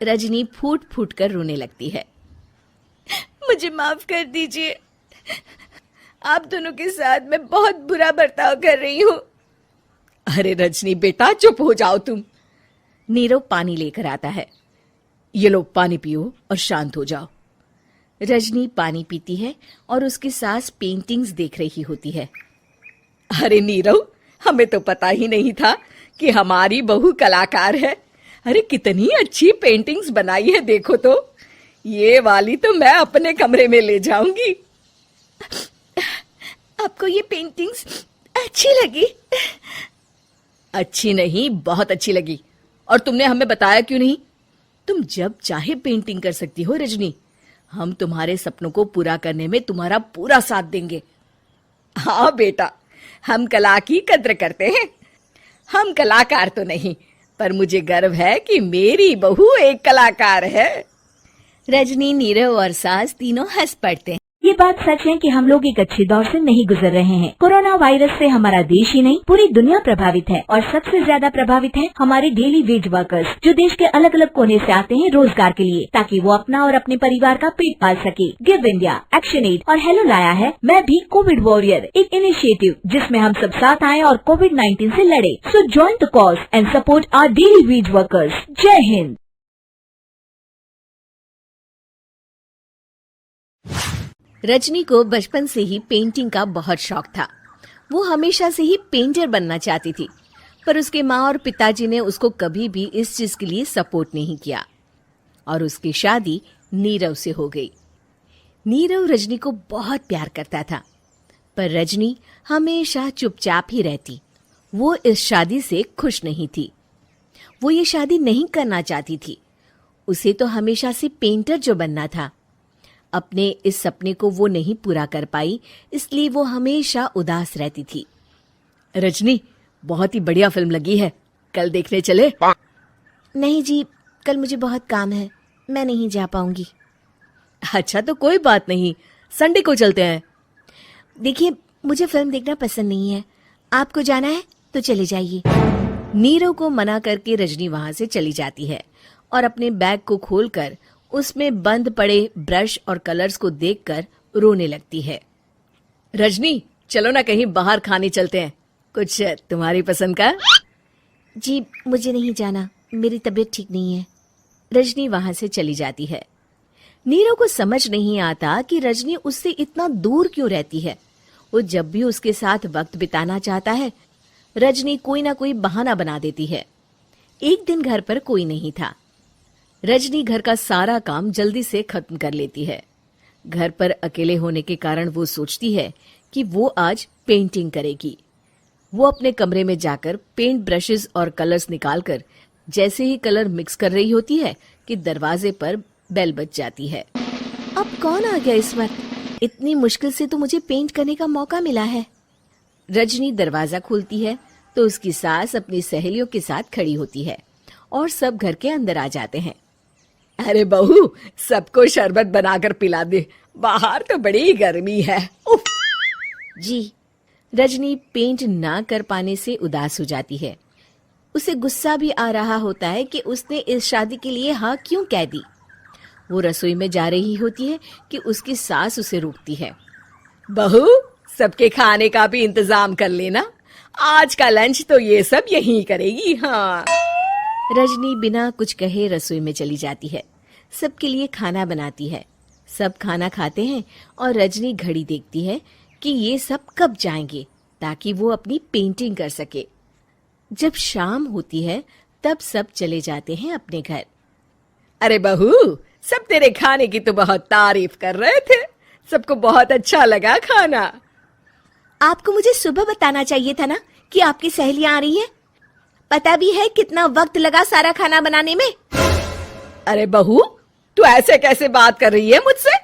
रजनी फूट फूट कर रोने लगती है। मुझे माफ कर दीजिए, आप दोनों के साथ मैं बहुत बुरा बर्ताव कर रही हूँ। अरे रजनी बेटा, चुप हो जाओ तुम। नीरव पानी लेकर आता है। ये लो पानी पियो और शांत हो जाओ। रजनी पानी पीती है और उसकी सास पेंटिंग्स देख रही होती है। अरे नीरव, हमें तो पता ही नहीं था कि हमारी बहू कलाकार है। अरे कितनी अच्छी पेंटिंग्स बनाई है, देखो तो। ये वाली तो मैं अपने कमरे में ले जाऊंगी। आपको ये पेंटिंग्स अच्छी लगी? अच्छी नहीं, बहुत अच्छी लगी। और तुमने हमें बताया क्यों नहीं? तुम जब चाहे पेंटिंग कर सकती हो रजनी। हम तुम्हारे सपनों को पूरा करने में तुम्हारा पूरा साथ देंगे। हाँ बेटा, हम कला की कद्र करते हैं। हम कलाकार तो नहीं, पर मुझे गर्व है कि मेरी बहू एक कलाकार है। रजनी, नीरव और सास तीनों हंस पड़ते हैं। ये बात सच है कि हम लोग एक अच्छे दौर से नहीं गुजर रहे हैं। कोरोना वायरस से हमारा देश ही नहीं, पूरी दुनिया प्रभावित है और सबसे ज्यादा प्रभावित है हमारे डेली वेज वर्कर्स, जो देश के अलग अलग कोने से आते हैं रोजगार के लिए, ताकि वो अपना और अपने परिवार का पेट पाल सके। गिव इंडिया, एक्शन एड और हेलो लाया है मैं भी कोविड वॉरियर, एक इनिशिएटिव जिसमें हम सब साथ आए और कोविड-19 से लड़े। So join the cause and support our daily wage workers. जय हिंद। रजनी को बचपन से ही पेंटिंग का बहुत शौक था। वो हमेशा से ही पेंटर बनना चाहती थी, पर उसके माँ और पिताजी ने उसको कभी भी इस चीज के लिए सपोर्ट नहीं किया और उसकी शादी नीरव से हो गई। नीरव रजनी को बहुत प्यार करता था, पर रजनी हमेशा चुपचाप ही रहती। वो इस शादी से खुश नहीं थी। वो ये शादी नहीं करना चाहती थी। उसे तो हमेशा से पेंटर जो बनना था। अपने इस सपने को वो नहीं पूरा कर पाई, इसलिए वो हमेशा उदास रहती थी। रजनी, बहुत ही बढ़िया फिल्म लगी है, कल देखने चले? नहीं जी, कल मुझे बहुत काम है, मैं नहीं जा पाऊंगी। अच्छा तो कोई बात नहीं, संडे को चलते हैं। देखिए, मुझे फिल्म देखना पसंद नहीं है। आपको जाना है तो चले जाइए। नीरव को मना करके रजनी वहां से चली जाती है और अपने बैग को खोलकर उसमें बंद पड़े ब्रश और कलर्स को देखकर रोने लगती है। रजनी, चलो ना कहीं बाहर खाने चलते हैं, कुछ तुम्हारी पसंद का। जी मुझे नहीं जाना, मेरी तबीयत ठीक नहीं है। रजनी वहां से चली जाती है। नीरव को समझ नहीं आता कि रजनी उससे इतना दूर क्यों रहती है। वो जब भी उसके साथ वक्त बिताना चाहता है, रजनी कोई ना कोई बहाना बना देती है। एक दिन घर पर कोई नहीं था। रजनी घर का सारा काम जल्दी से खत्म कर लेती है। घर पर अकेले होने के कारण वो सोचती है कि वो आज पेंटिंग करेगी। वो अपने कमरे में जाकर पेंट ब्रशेस और कलर्स निकालकर जैसे ही कलर मिक्स कर रही होती है कि दरवाजे पर बेल बज जाती है। अब कौन आ गया इस वक्त? इतनी मुश्किल से तो मुझे पेंट करने का मौका मिला है। रजनी दरवाजा खोलती है तो उसकी सास अपनी सहेलियों के साथ खड़ी होती है और सब घर के अंदर आ जाते हैं। अरे बहू, सबको शरबत बनाकर पिला दे, बाहर तो बड़ी गर्मी है। उफ। जी। रजनी पेंट ना कर पाने से उदास हो जाती है। उसे गुस्सा भी आ रहा होता है कि उसने इस शादी के लिए हाँ क्यों कह दी। वो रसोई में जा रही होती है कि उसकी सास उसे रोकती है। बहू, सबके खाने का भी इंतजाम कर लेना। आज का लंच तो ये सब यहीं करेगी। हाँ। रजनी बिना कुछ कहे रसोई में चली जाती है। सबके लिए खाना बनाती है। सब खाना खाते हैं और रजनी घड़ी देखती है कि ये सब कब जाएंगे ताकि वो अपनी पेंटिंग कर सके। जब शाम होती है तब सब चले जाते हैं अपने घर। अरे बहू, सब तेरे खाने की तो बहुत तारीफ कर रहे थे। सबको बहुत अच्छा लगा खाना। आपको मुझे सुबह बताना चाहिए था ना कि आपकी सहेलियां आ रही हैं। पता भी है कितना वक्त लगा सारा खाना बनाने में। अरे बहू, तू ऐसे कैसे बात कर रही है मुझसे?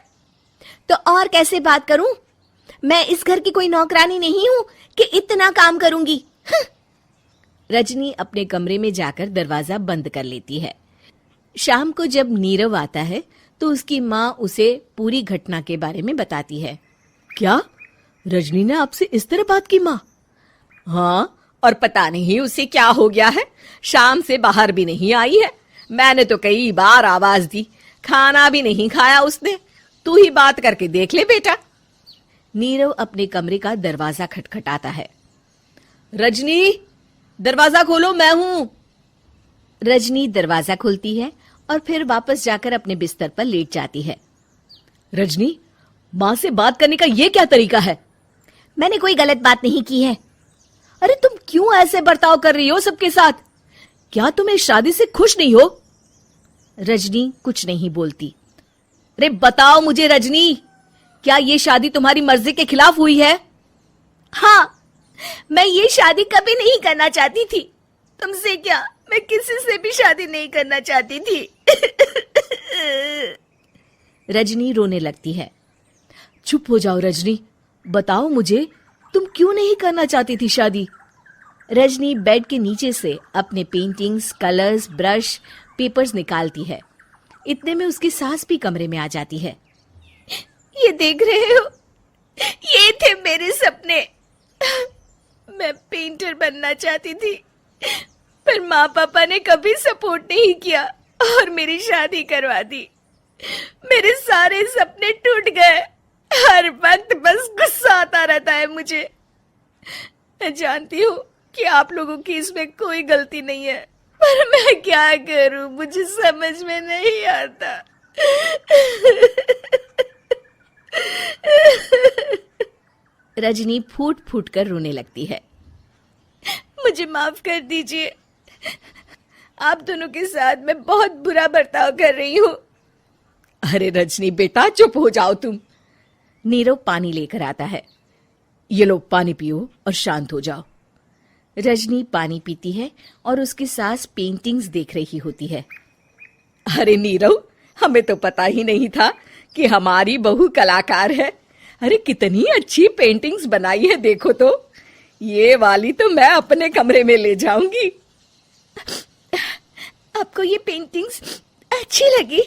तो और कैसे बात करूं? मैं इस घर की कोई नौकरानी नहीं हूं कि इतना काम करूंगी। रजनी अपने कमरे में जाकर दरवाजा बंद कर लेती है। शाम को जब नीरव आता है तो उसकी माँ उसे पूरी घटना के बारे में बताती है। क्या रजनी ने आपसे इस तरह बात की माँ? हाँ, और पता नहीं उसे क्या हो गया है। शाम से बाहर भी नहीं आई है। मैंने तो कई बार आवाज दी, खाना भी नहीं खाया उसने। तू ही बात करके देख ले बेटा। नीरव अपने कमरे का दरवाजा खटखटाता है। रजनी, दरवाजा खोलो, मैं हूं। रजनी दरवाजा खोलती है और फिर वापस जाकर अपने बिस्तर पर लेट जाती है। रजनी, माँ से बात करने का ये क्या तरीका है? मैंने कोई गलत बात नहीं की है। अरे तुम क्यों ऐसे बर्ताव कर रही हो सबके साथ? क्या तुम इस शादी से खुश नहीं हो? रजनी कुछ नहीं बोलती। अरे बताओ मुझे रजनी, क्या ये शादी तुम्हारी मर्जी के खिलाफ हुई है? हाँ, मैं ये शादी कभी नहीं करना चाहती थी। तुमसे क्या, मैं किसी से भी शादी नहीं करना चाहती थी। रजनी रोने लगती है। चुप हो जाओ रजनी, बताओ मुझे, तुम क्यों नहीं करना चाहती थी शादी? रजनी बेड के नीचे से अपने पेंटिंग्स, कलर्स, ब्रश, पेपर्स निकालती है। इतने में उसकी सास भी कमरे में आ जाती है। ये देख रहे हो, ये थे मेरे सपने। मैं पेंटर बनना चाहती थी, पर माँ पापा ने कभी सपोर्ट नहीं किया और मेरी शादी करवा दी। मेरे सारे सपने टूट गए। हर वक्त बस गुस्सा आता रहता है मुझे। मैं जानती हूँ कि आप लोगों की इसमें कोई गलती नहीं है, पर मैं क्या करूं, मुझे समझ में नहीं आता। रजनी फूट फूट कर रोने लगती है। मुझे माफ कर दीजिए, आप दोनों के साथ मैं बहुत बुरा बर्ताव कर रही हूँ। अरे रजनी बेटा, चुप हो जाओ तुम। नीरव पानी लेकर आता है। ये लो पानी पियो और शांत हो जाओ। रजनी पानी पीती है और उसकी सास पेंटिंग्स देख रही होती है। अरे नीरव, हमें तो पता ही नहीं था कि हमारी बहू कलाकार है। अरे कितनी अच्छी पेंटिंग्स बनाई है, देखो तो। ये वाली तो मैं अपने कमरे में ले जाऊंगी। आपको ये पेंटिंग्स अच्छी लगी?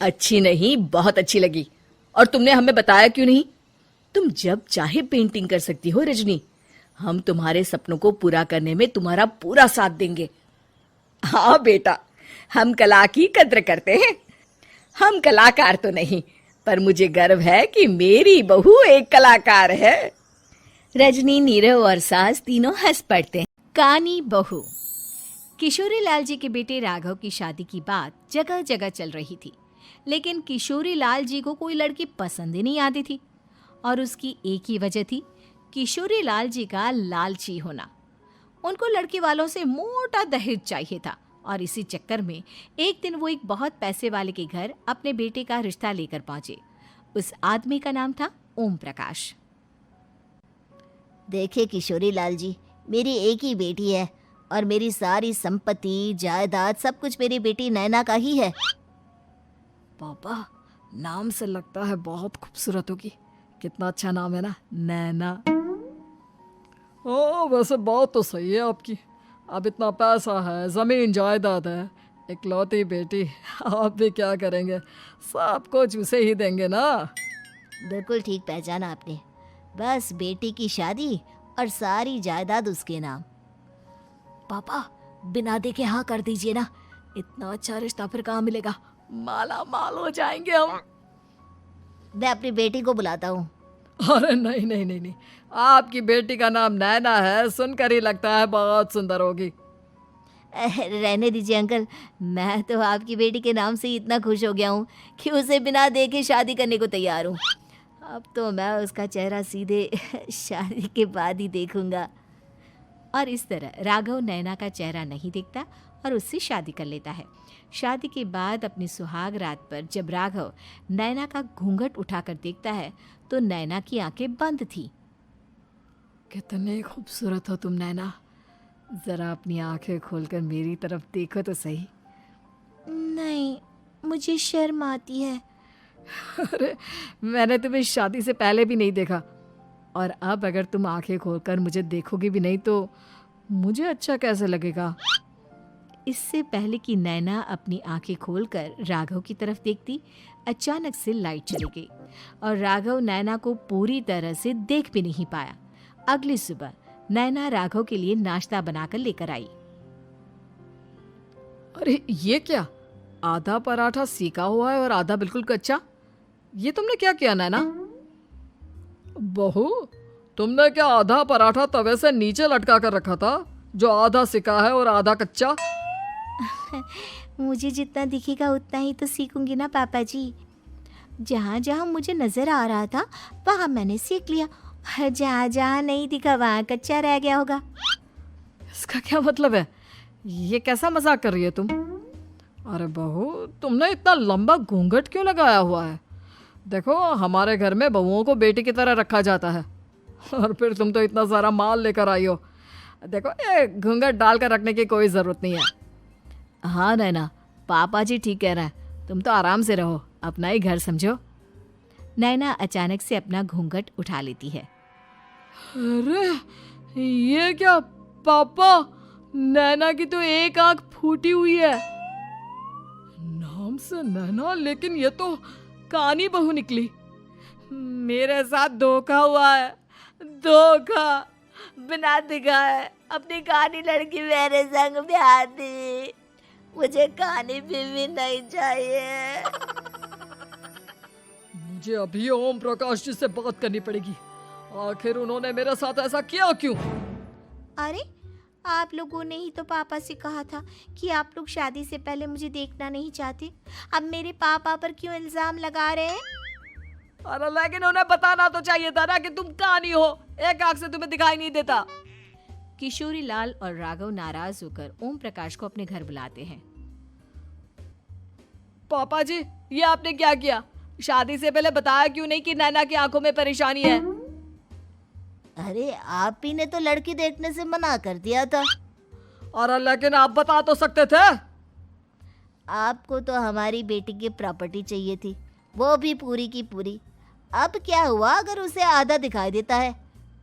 अच्छी नहीं, बहुत अच्छी लगी। और तुमने हमें बताया क्यों नहीं? तुम जब चाहे पेंटिंग कर सकती हो रजनी। हम तुम्हारे सपनों को पूरा करने में तुम्हारा पूरा साथ देंगे। हाँ बेटा, हम कला की कद्र करते हैं। हम कलाकार तो नहीं, पर मुझे गर्व है कि मेरी बहू एक कलाकार है। रजनी, नीरव और सास तीनों हंस पड़ते हैं। कहानी बहू। किशोरी लाल जी के बेटे राघव की शादी की बात जगह जगह चल रही थी, लेकिन किशोरी लाल जी को कोई लड़की पसंद ही नहीं आती थी। और उसकी एक ही वजह थी, किशोरी लाल जी का लालची होना। उनको लड़के वालों से मोटा दहेज चाहिए था और इसी चक्कर में एक दिन वो एक बहुत पैसे वाले के घर अपने बेटे का रिश्ता लेकर पहुंचे। उस आदमी का नाम था ओम प्रकाश। देखिए किशोरी लाल जी, मेरी एक ही बेटी है और मेरी सारी संपत्ति, जायदाद, सब कुछ मेरी बेटी नैना का ही है। पापा, नाम से लगता है बहुत खूबसूरत होगी। कितना अच्छा नाम है ना, नैना। ओ, वैसे बात तो सही है आपकी। अब इतना पैसा है, जमीन जायदाद है, इकलौती बेटी, आप भी क्या करेंगे? सब कुछ उसे ही देंगे ना। बिल्कुल ठीक पहचाना आपने। बस बेटी की शादी और सारी जायदाद उसके नाम। पापा बिना देखे हाँ कर दीजिए ना, इतना अच्छा रिश्ता फिर कहाँ मिलेगा, माला माल हो जाएंगे हम। मैं अपनी बेटी को बुलाता हूँ। अरे नहीं नहीं नहीं नहीं, आपकी बेटी का नाम नैना है, सुनकर ही लगता है बहुत सुंदर होगी। रहने दीजिए अंकल, मैं तो आपकी बेटी के नाम से ही इतना खुश हो गया हूँ कि उसे बिना देखे शादी करने को तैयार हूँ। अब तो मैं उसका चेहरा सीधे शादी के बाद ही देखूंगा। और इस तरह राघव नैना का चेहरा नहीं देखता और उससे शादी कर लेता है। शादी के बाद अपनी सुहाग रात पर जब राघव नैना का घूंघट उठाकर देखता है तो नैना की आंखें बंद थी। कितने खूबसूरत हो तुम नैना, जरा अपनी आंखें खोलकर मेरी तरफ देखो तो सही। नहीं, मुझे शर्म आती है। अरे मैंने तुम्हें शादी से पहले भी नहीं देखा, और अब अगर तुम आंखें खोलकर मुझे देखोगी भी नहीं तो मुझे अच्छा कैसे लगेगा। इससे पहले कि नैना अपनी आंखें खोलकर राघव की तरफ देखती, अचानक से लाइट चली गई और राघव नैना को पूरी तरह से देख भी नहीं पाया। अगली सुबह नैना राघव के लिए नाश्ता बनाकर लेकर आई। अरे ये क्या, आधा पराठा सीका हुआ है और आधा बिल्कुल कच्चा। ये तुमने क्या किया नैना? बहू, तुमने क्या आधा पराठा तवे से नीचे लटका कर रखा था जो आधा सिका है और आधा कच्चा? मुझे जितना दिखेगा उतना ही तो सीखूंगी ना पापा जी। जहाँ जहाँ मुझे नजर आ रहा था वहाँ मैंने सीख लिया, जहाँ जहाँ नहीं दिखा वहाँ कच्चा रह गया होगा। इसका क्या मतलब है? ये कैसा मजाक कर रही है तुम? अरे बहू, तुमने इतना लंबा घूंघट क्यों लगाया हुआ है? देखो, हमारे घर में बहुओं को बेटी की तरह रखा जाता है, और फिर तुम तो इतना सारा माल लेकर आई हो। देखो, ये घूंघट डालकर रखने की कोई ज़रूरत नहीं है। हाँ नैना, पापा जी ठीक कह रहे हैं, तुम तो आराम से रहो, अपना ही घर समझो। नैना अचानक से अपना घूंघट उठा लेती है। अरे ये क्या पापा, नैना की तो एक आंख फूटी हुई है। नाम से नैना, लेकिन ये तो कानी बहू निकली। मेरे साथ धोखा हुआ है, धोखा। बिना दिखाए अपनी कहानी लड़की मेरे संग ब्याह दी। मुझे कहानी भी नहीं चाहिए। मुझे अभी ओम प्रकाश जी से बात करनी पड़ेगी। आखिर उन्होंने मेरे साथ ऐसा किया क्यों? अरे, आप लोगों ने ही तो पापा से कहा था कि आप लोग शादी से पहले मुझे देखना नहीं चाहते। अब मेरे पापा पर क्यों इल्जाम लगा रहे हैं? अरे लेकिन उन्हें बताना तो चाहिए था ना कि तुम कानी हो, एक आंख से तुम्हें दिखाई नहीं देता। किशोरी लाल और राघव नाराज होकर ओम प्रकाश को अपने घर बुलाते हैं। पापा जी, ये आपने क्या किया? शादी से पहले बताया क्यों नहीं कि नैना की आंखों में परेशानी है? अरे, आप ही ने तो लड़की देखने से मना कर दिया था। अरे लेकिन आप बता तो सकते थे। आपको तो हमारी बेटी की प्रॉपर्टी चाहिए थी, वो भी पूरी की पूरी। अब क्या हुआ अगर उसे आधा दिखाई देता है?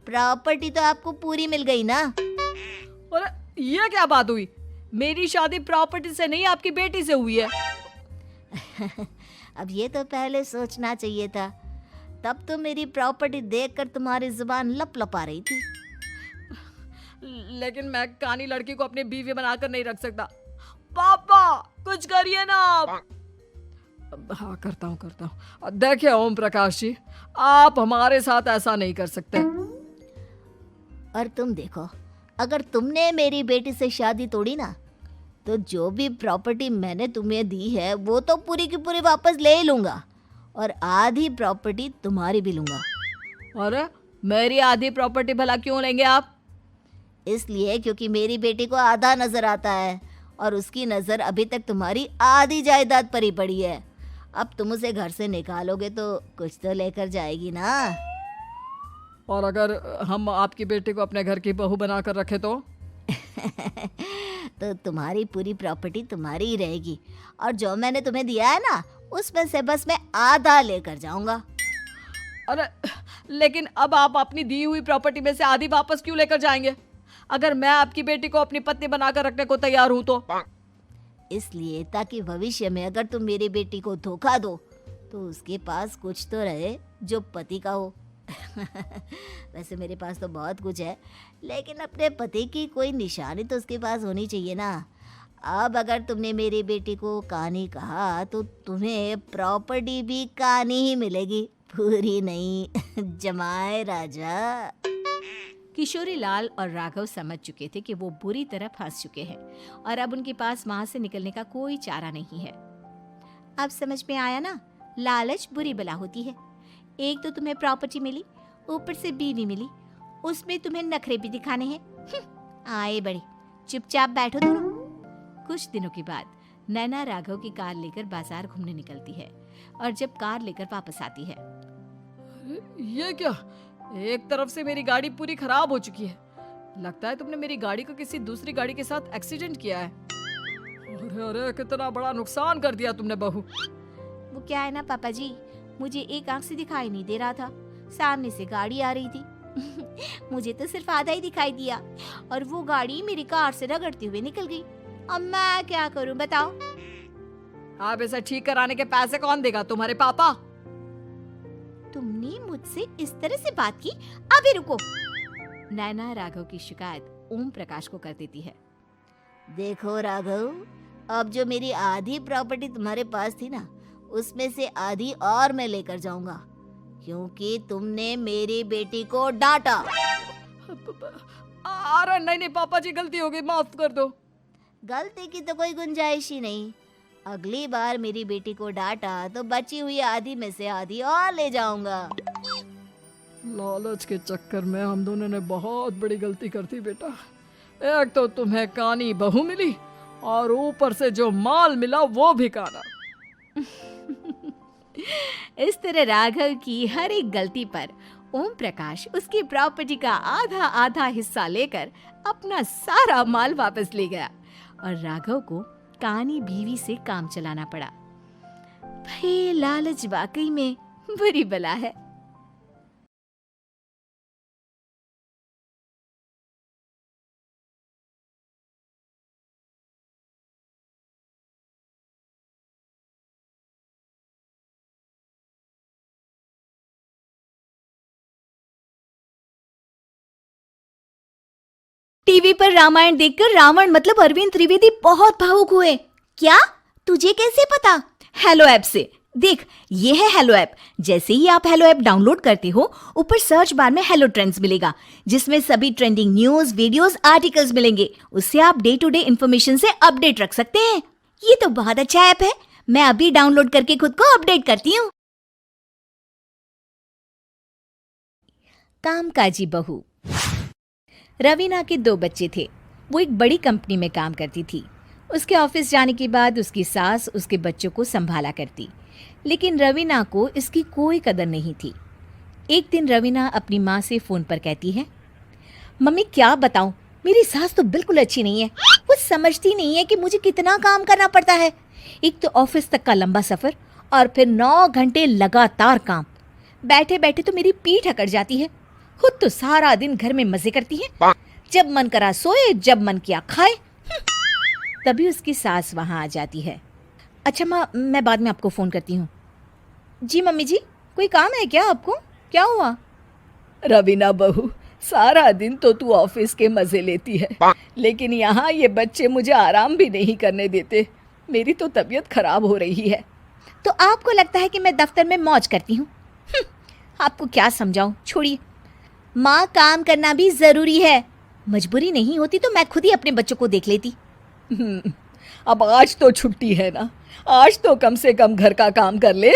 प्रॉपर्टी तो आपको पूरी मिल गई ना। अरे ये क्या बात हुई? मेरी शादी प्रॉपर्टी से नहीं, आपकी बेटी से हुई है। अब ये तो पहले सोचना चाहिए था, तब तो मेरी प्रॉपर्टी देखकर तुम्हारी जुबान लप लपा रही थी। लेकिन मैं कानी लड़की को अपनी बीवी बनाकर नहीं रख सकता। पापा कुछ करिए ना आप। हाँ करता हूँ। देखिए ओम प्रकाश जी, आप हमारे साथ ऐसा नहीं कर सकते। और तुम देखो, अगर तुमने मेरी बेटी से शादी तोड़ी ना, तो जो भी प्रॉपर्टी मैंने तुम्हें दी है वो तो पूरी की पूरी वापस ले ही लूंगा, और आधी प्रॉपर्टी तुम्हारी भी लूंगा। अरे मेरी आधी प्रॉपर्टी भला क्यों लेंगे आप? इसलिए क्योंकि मेरी बेटी को आधा नजर आता है और उसकी नजर अभी तक तुम्हारी आधी जायदाद पर ही पड़ी है। अब तुम उसे घर से निकालोगे तो कुछ तो लेकर जाएगी ना। और अगर हम आपकी बेटी को अपने घर की बहू बनाकर रखे तो? तो तुम्हारी पूरी प्रॉपर्टी तुम्हारी ही रहेगी, और जो मैंने तुम्हें दिया है ना, उसमें से बस मैं आधा लेकर जाऊंगा। अरे लेकिन अब आप अपनी दी हुई प्रॉपर्टी में से आधी वापस क्यों लेकर जाएंगे? अगर मैं आपकी बेटी को अपनी पत्नी बनाकर रखने को तैयार हूं तो? इसलिए ताकि भविष्य में अगर तुम मेरी बेटी को धोखा दो तो उसके पास कुछ तो रहे जो पति का हो। वैसे मेरे पास तो बहुत कुछ है, लेकिन अपने पति की कोई निशानी तो उसके पास होनी चाहिए ना। अब अगर तुमने मेरी बेटी को कानी कहा तो तुम्हें प्रॉपर्टी भी कानी ही मिलेगी, पूरी नहीं। जमाए राजा। किशोरी लाल और राघव समझ चुके थे कि वो बुरी तरह फंस चुके हैं और अब उनके पास वहां से निकलने का कोई चारा नहीं है। अब समझ में आया ना, लालच बुरी बला होती है। एक तो तुम्हें प्रॉपर्टी मिली, ऊपर से बीवी मिली, उसमें तुम्हें नखरे भी दिखाने हैं। आए बड़े, चुपचाप बैठो दोनों। कुछ दिनों के बाद नैना राघव की कार लेकर बाजार घूमने निकलती है और जब कार लेकर वापस आती है, ये क्या, एक तरफ से मेरी गाड़ी पूरी खराब हो चुकी है। लगता है तुमने मेरी गाड़ी को किसी दूसरी गाड़ी के साथ एक्सीडेंट किया है। अरे अरे, कितना बड़ा नुकसान कर दिया तुमने बहू। वो क्या है ना पापा जी, मुझे एक आंख से दिखाई नहीं दे रहा था, सामने से गाड़ी आ रही थी। मुझे तो सिर्फ आधा ही दिखाई दिया और वो गाड़ी मेरी कार से रगड़ते हुए निकल गई। अब मैं क्या करूं बताओ? आप इसे ठीक कराने के पैसे कौन देगा, तुम्हारे पापा? तुमने मुझसे इस तरह से बात की? अभी रुको। नैना राघव की शिकायत ओम प्रकाश को कर देती है। देखो राघव, अब जो मेरी आधी प्रॉपर्टी तुम्हारे पास थी ना, उसमें से आधी और मैं लेकर जाऊंगा, क्योंकि तुमने मेरी बेटी को डांटा। अरे नहीं नहीं पापा जी, गलती हो गई, माफ कर दो। गलती की तो कोई गुंजाइश ही नहीं। अगली बार मेरी बेटी को डांटा तो बची हुई आधी में से आधी और ले जाऊंगा। लालच के चक्कर में हम दोनों ने बहुत बड़ी गलती कर दी बेटा। एक तो तुम्हें कानी बहू मिली और ऊपर से जो माल मिला वो भी काना। इस तरह राघव की हर एक गलती पर ओम प्रकाश उसकी प्रॉपर्टी का आधा आधा हिस्सा लेकर अपना सारा माल वापस ले गया और राघव को कानी बीवी से काम चलाना पड़ा। भाई लालच वाकई में बुरी बला है। टीवी पर रामायण देखकर रावण मतलब अरविंद त्रिवेदी बहुत भावुक हुए। क्या? तुझे कैसे पता? हेलो ऐप से देख, ये है हेलो ऐप। जैसे ही आप हेलो ऐप डाउनलोड करते हो, ऊपर सर्च बार में हेलो ट्रेंड्स मिलेगा, जिसमें सभी ट्रेंडिंग न्यूज, वीडियोस, आर्टिकल्स मिलेंगे। उससे आप डे टू डे इंफॉर्मेशन से अपडेट रख सकते हैं। ये तो बहुत अच्छा ऐप है। मैं अभी डाउनलोड करके खुद को अपडेट करती हूँ। कामकाजी बहू। रवीना के 2 बच्चे थे। वो एक बड़ी कंपनी में काम करती थी। उसके ऑफिस जाने के बाद उसकी सास उसके बच्चों को संभाला करती, लेकिन रवीना को इसकी कोई कदर नहीं थी। एक दिन रवीना अपनी माँ से फोन पर कहती है, मम्मी क्या बताऊं, मेरी सास तो बिल्कुल अच्छी नहीं है। वो समझती नहीं है कि मुझे कितना काम करना पड़ता है। एक तो ऑफिस तक का लंबा सफर और फिर 9 घंटे लगातार काम। बैठे बैठे तो मेरी पीठ अकड़ जाती है। खुद तो सारा दिन घर में मजे करती है, जब मन करा सोए, जब मन किया खाए। तभी उसकी सास वहां आ जाती है। अच्छा माँ, मैं बाद में आपको फोन करती हूँ। जी मम्मी जी, कोई काम है क्या आपको? क्या हुआ? रवीना बहू, सारा दिन तो तू ऑफिस के मजे लेती है, लेकिन यहाँ ये बच्चे मुझे आराम भी नहीं करने देते। मेरी तो तबीयत खराब हो रही है। तो आपको लगता है कि मैं दफ्तर में मौज करती हूँ? आपको क्या समझाऊं, छोड़िए। माँ, काम करना भी जरूरी है। मजबूरी नहीं होती तो मैं खुद ही अपने बच्चों को देख लेती। अब आज तो छुट्टी है ना, आज तो कम से कम घर का काम कर ले।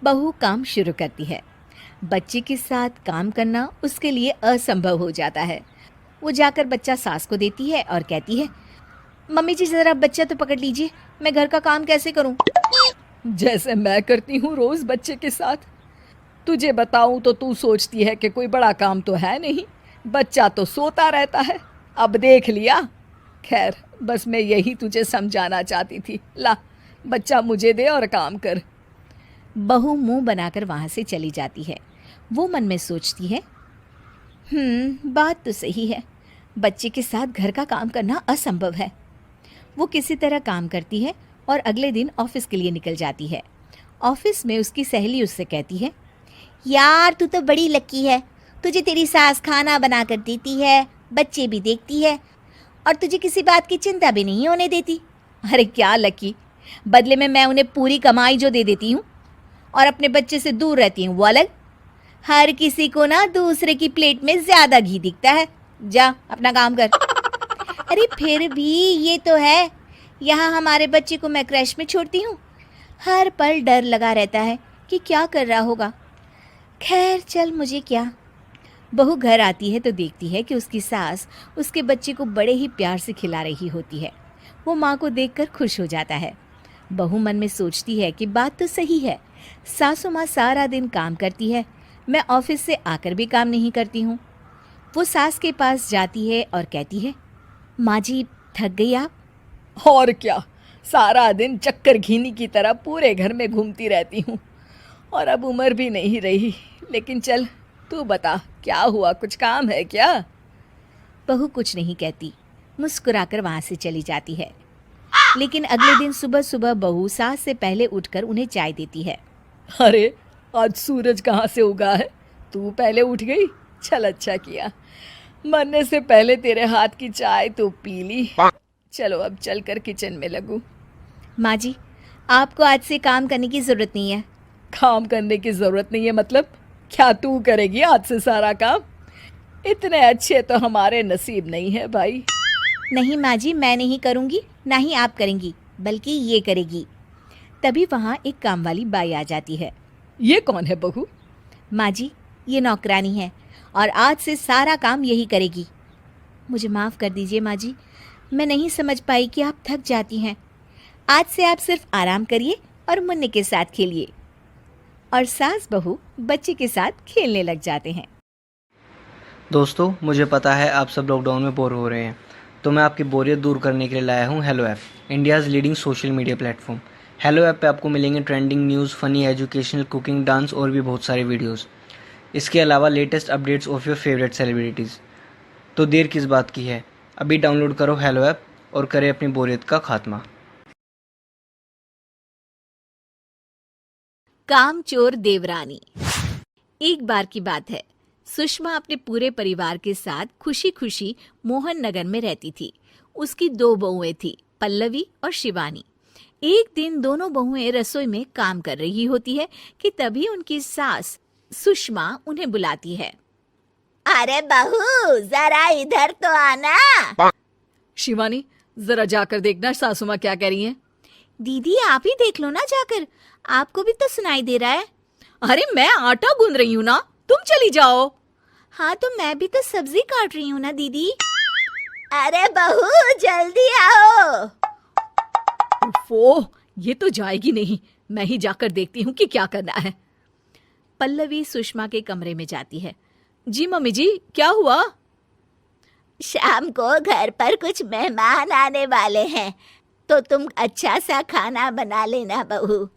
बहू काम शुरू करती है। बच्चे के साथ काम करना उसके लिए असंभव हो जाता है। वो जाकर बच्चा सास को देती है और कहती है, मम्मी जी जरा बच्चा तो पकड़ लीजिए, मैं घर का काम कैसे करूं? जैसे मैं करती हूँ रोज बच्चे के साथ। तुझे बताऊं तो तू सोचती है कि कोई बड़ा काम तो है नहीं, बच्चा तो सोता रहता है। अब देख लिया। खैर, बस मैं यही तुझे समझाना चाहती थी। ला, बच्चा मुझे दे और काम कर। बहू मुंह बनाकर वहां से चली जाती है। वो मन में सोचती है, बात तो सही है, बच्चे के साथ घर का काम करना असंभव है। वो किसी तरह काम करती है और अगले दिन ऑफिस के लिए निकल जाती है। ऑफिस में उसकी सहेली उससे कहती है, यार तू तो बड़ी लकी है, तुझे तेरी सास खाना बना कर देती है, बच्चे भी देखती है और तुझे किसी बात की चिंता भी नहीं होने देती। अरे क्या लकी, बदले में मैं उन्हें पूरी कमाई जो दे देती हूँ और अपने बच्चे से दूर रहती हूँ वो अलग। हर किसी को ना दूसरे की प्लेट में ज्यादा घी दिखता है। जा अपना काम कर। अरे फिर भी ये तो है, यहाँ हमारे बच्चे को मैं क्रैश में छोड़ती हूँ, हर पल डर लगा रहता है कि क्या कर रहा होगा। खैर चल, मुझे क्या। बहू घर आती है तो देखती है कि उसकी सास उसके बच्चे को बड़े ही प्यार से खिला रही होती है। वो माँ को देखकर खुश हो जाता है। बहू मन में सोचती है कि बात तो सही है, सासू माँ सारा दिन काम करती है, मैं ऑफिस से आकर भी काम नहीं करती हूँ। वो सास के पास जाती है और कहती है, माँ जी थक गई आप? और क्या, सारा दिन चक्कर घीनी की तरह पूरे घर में घूमती रहती हूँ और अब उम्र भी नहीं रही। लेकिन चल तू बता, क्या हुआ, कुछ काम है क्या? बहू कुछ नहीं कहती, मुस्कुराकर वहाँ से चली जाती है। लेकिन अगले दिन सुबह सुबह बहू सास से पहले उठकर उन्हें चाय देती है। अरे आज सूरज कहाँ से उगा है, तू पहले उठ गई? चल अच्छा किया, मरने से पहले तेरे हाथ की चाय तो पी ली। चलो अब चलकर किचन में लगूं। माँ जी, आपको आज से काम करने की ज़रूरत नहीं है। काम करने की ज़रूरत नहीं है मतलब? क्या तू करेगी आज से सारा काम? इतने अच्छे तो हमारे नसीब नहीं है भाई। नहीं माँ जी, मैं नहीं करूँगी, ना ही आप करेंगी, बल्कि ये करेगी। तभी वहाँ एक काम वाली बाई आ जाती है। ये कौन है बहू? माँ जी, ये नौकरानी है और आज से सारा काम यही करेगी। मुझे माफ़ कर दीजिए माँ जी, मैं नहीं समझ पाई कि आप थक जाती हैं। आज से आप सिर्फ आराम करिए और मुन्ने के साथ खेलिए। और सास बहू बच्चे के साथ खेलने लग जाते हैं। दोस्तों, मुझे पता है आप सब लॉकडाउन में बोर हो रहे हैं, तो मैं आपकी बोरियत दूर करने के लिए लाया हूँ hello app, India's leading social media platform. Hello app पे आपको मिलेंगे trending news, funny, educational, cooking, dance और भी बहुत सारे वीडियोस। इसके अलावा latest updates of your favourite celebrities. तो देर किस बात की है, अभी डाउनलोड करो हेलो ऐप और करें अपनी बोरियत का खात्मा। कामचोर देवरानी। एक बार की बात है, सुषमा अपने पूरे परिवार के साथ खुशी खुशी मोहन नगर में रहती थी। उसकी 2 बहुएं थी, पल्लवी और शिवानी। एक दिन दोनों बहुएं रसोई में काम कर रही होती है कि तभी उनकी सास सुषमा उन्हें बुलाती है। अरे बहू, जरा इधर तो आना। शिवानी, जरा जाकर देखना सासू माँ क्या कह रही हैं। दीदी आप ही देख लो ना जाकर, आपको भी तो सुनाई दे रहा है। अरे मैं आटा गूंद रही हूँ ना, तुम चली जाओ। हाँ तो मैं भी तो सब्जी काट रही हूँ ना दीदी। अरे बहू जल्दी आओ। ओह, ये तो जाएगी नहीं, मैं ही जाकर देखती हूँ कि क्या करना है। पल्लवी सुषमा के कमरे में जाती है। जी मम्मी जी, क्या हुआ? शाम को घर पर कुछ मेहमान आने वाले हैं, तो तुम अच्छा सा खाना बना लेना बहू।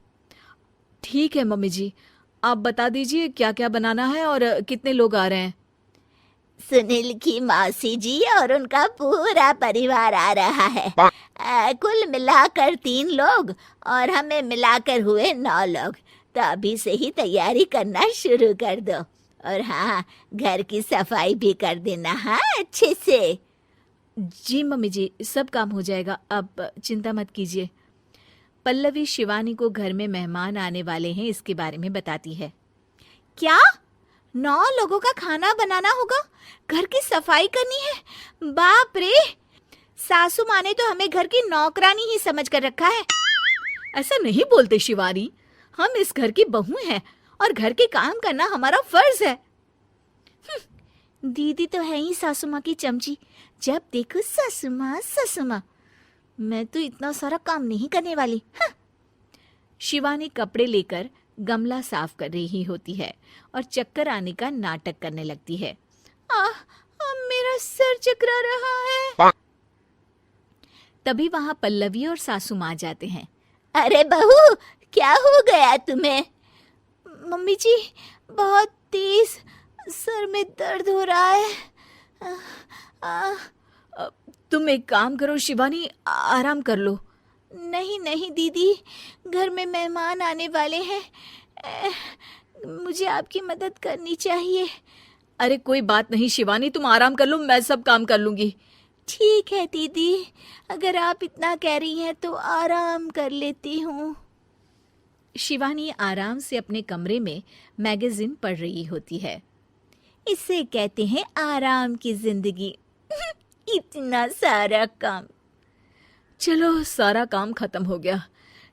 ठीक है मम्मी जी, आप बता दीजिए क्या क्या बनाना है और कितने लोग आ रहे हैं। सुनील की मौसी जी और उनका पूरा परिवार आ रहा है। कुल मिलाकर 3 लोग और हमें मिलाकर हुए 9 लोग। तो अभी से ही तैयारी करना शुरू कर दो। और हाँ, घर की सफाई भी कर देना, हाँ अच्छे से। जी मम्मी जी, सब काम हो जाएगा, आप चिंता मत कीजिए। पल्लवी शिवानी को घर में मेहमान आने वाले हैं इसके बारे में बताती है। क्या 9 लोगों का खाना बनाना होगा, घर की सफाई करनी है? बाप रे, सासू माँ ने तो हमें घर की नौकरानी ही समझ कर रखा है। ऐसा नहीं बोलते शिवानी, हम इस घर की बहू हैं और घर के काम करना हमारा फर्ज है। दीदी तो है ही सासू माँ की चमची, जब देखो सासू माँ सासू माँ। मैं तो इतना सारा काम नहीं करने वाली। शिवानी कपड़े लेकर गमला साफ कर रही होती है और चक्कर आने का नाटक करने लगती है। मेरा सर चकरा रहा है। तभी वहां पल्लवी और सासू माँ जाते हैं। अरे बहू, क्या हो गया तुम्हें? मम्मी जी, बहुत तेज सर में दर्द हो रहा है। तुम एक काम करो शिवानी, आराम कर लो। नहीं नहीं दीदी, घर में मेहमान आने वाले हैं, मुझे आपकी मदद करनी चाहिए। अरे कोई बात नहीं शिवानी, तुम आराम कर लो, मैं सब काम कर लूंगी। ठीक है दीदी, अगर आप इतना कह रही हैं तो आराम कर लेती हूँ। शिवानी आराम से अपने कमरे में मैगजीन पढ़ रही होती है। इसे कहते हैं आराम की जिंदगी। इतना सारा काम। चलो सारा काम खत्म हो गया,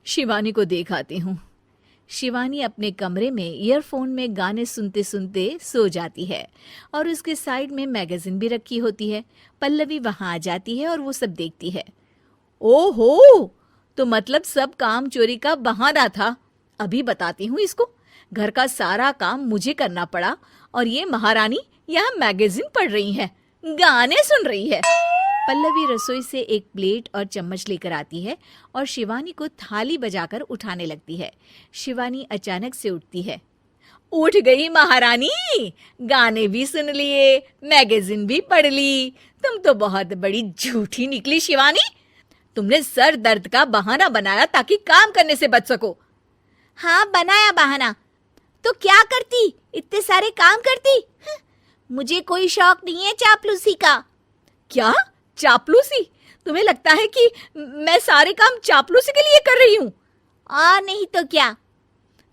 शिवानी को देख आती हूँ। शिवानी अपने कमरे में ईयरफोन में गाने सुनते सुनते सो जाती है और उसके साइड में मैगजीन भी रखी होती है। पल्लवी वहां आ जाती है और वो सब देखती है। ओहो, तो मतलब सब काम चोरी का बहाना था। अभी बताती हूँ इसको। घर का सारा काम मुझे करना पड़ा और ये महारानी यहाँ मैगजीन पढ़ रही है, गाने सुन रही है। पल्लवी रसोई से एक प्लेट और चम्मच लेकर आती है और शिवानी को थाली बजाकर उठाने लगती है। शिवानी अचानक से उठती है। उठ गई महारानी, गाने भी सुन लिए, मैगजीन भी पढ़ ली। तुम तो बहुत बड़ी झूठी निकली शिवानी। तुमने सर दर्द का बहाना बनाया ताकि काम करने से बच सको। हाँ, बनाया बहाना। तो क्या करती, इतने सारे काम करती। मुझे कोई शौक नहीं है चापलूसी का। क्या चापलूसी? तुम्हें लगता है कि मैं सारे काम चापलूसी के लिए कर रही हूँ? नहीं तो क्या।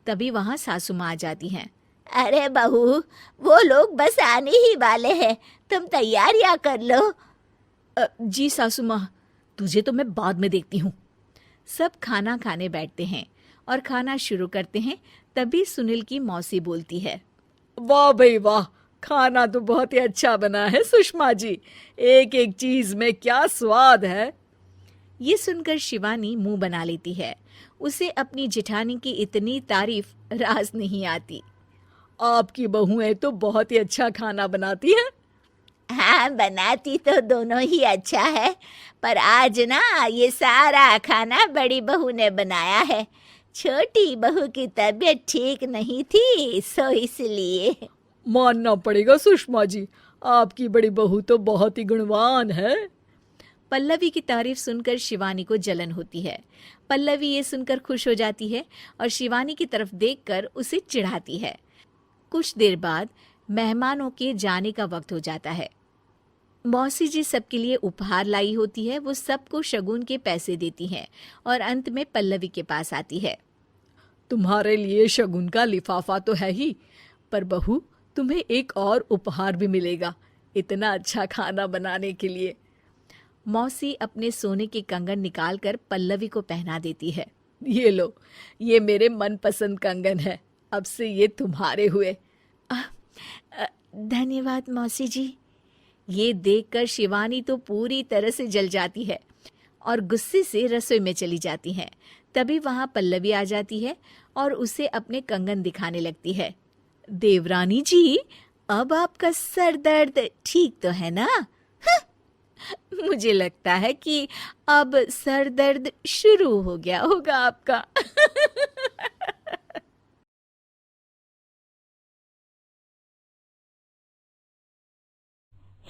तभी वहां सासू माँ आ जाती हैं। अरे बहू, वो लोग बस आने ही वाले हैं, तुम तैयारियां कर लो। जी सासू माँ, तुझे तो मैं बाद में देखती हूँ। सब खाना खाने बैठते हैं और खाना शुरू करते हैं। तभी सुनील की मौसी बोलती है। वाह भाई वाह, खाना तो बहुत ही अच्छा बना है सुषमा जी। एक एक चीज में क्या स्वाद है। ये सुनकर शिवानी मुंह बना लेती है। उसे अपनी जेठानी की इतनी तारीफ रास नहीं आती। आपकी बहुएं तो बहुत ही अच्छा खाना बनाती हैं। हाँ, बनाती तो दोनों ही अच्छा है, पर आज ना ये सारा खाना बड़ी बहू ने बनाया है। छोटी बहू की तबीयत ठीक नहीं थी, सो इसलिए। मानना पड़ेगा सुषमा जी, आपकी बड़ी बहू तो बहुत ही गुणवान है। पल्लवी की तारीफ सुनकर शिवानी को जलन होती है। पल्लवी ये सुनकर खुश हो जाती है और शिवानी की तरफ देखकर उसे चिढ़ाती है। कुछ देर बाद मेहमानों के जाने का वक्त हो जाता है। मौसी जी सबके लिए उपहार लाई होती है। वो सबको शगुन के पैसे देती हैं और अंत में पल्लवी के पास आती है। तुम्हारे लिए शगुन का लिफाफा तो है ही, पर बहू तुम्हें एक और उपहार भी मिलेगा इतना अच्छा खाना बनाने के लिए। मौसी अपने सोने के कंगन निकालकर पल्लवी को पहना देती है। ये लो, ये मेरे मनपसंद कंगन है, अब से ये तुम्हारे हुए। धन्यवाद मौसी जी। ये देखकर शिवानी तो पूरी तरह से जल जाती है और गुस्से से रसोई में चली जाती है। तभी वहां पल्लवी आ जाती है और उसे अपने कंगन दिखाने लगती है। देवरानी जी, अब आपका सर दर्द ठीक तो है ना? मुझे लगता है कि अब सर दर्द शुरू हो गया होगा आपका।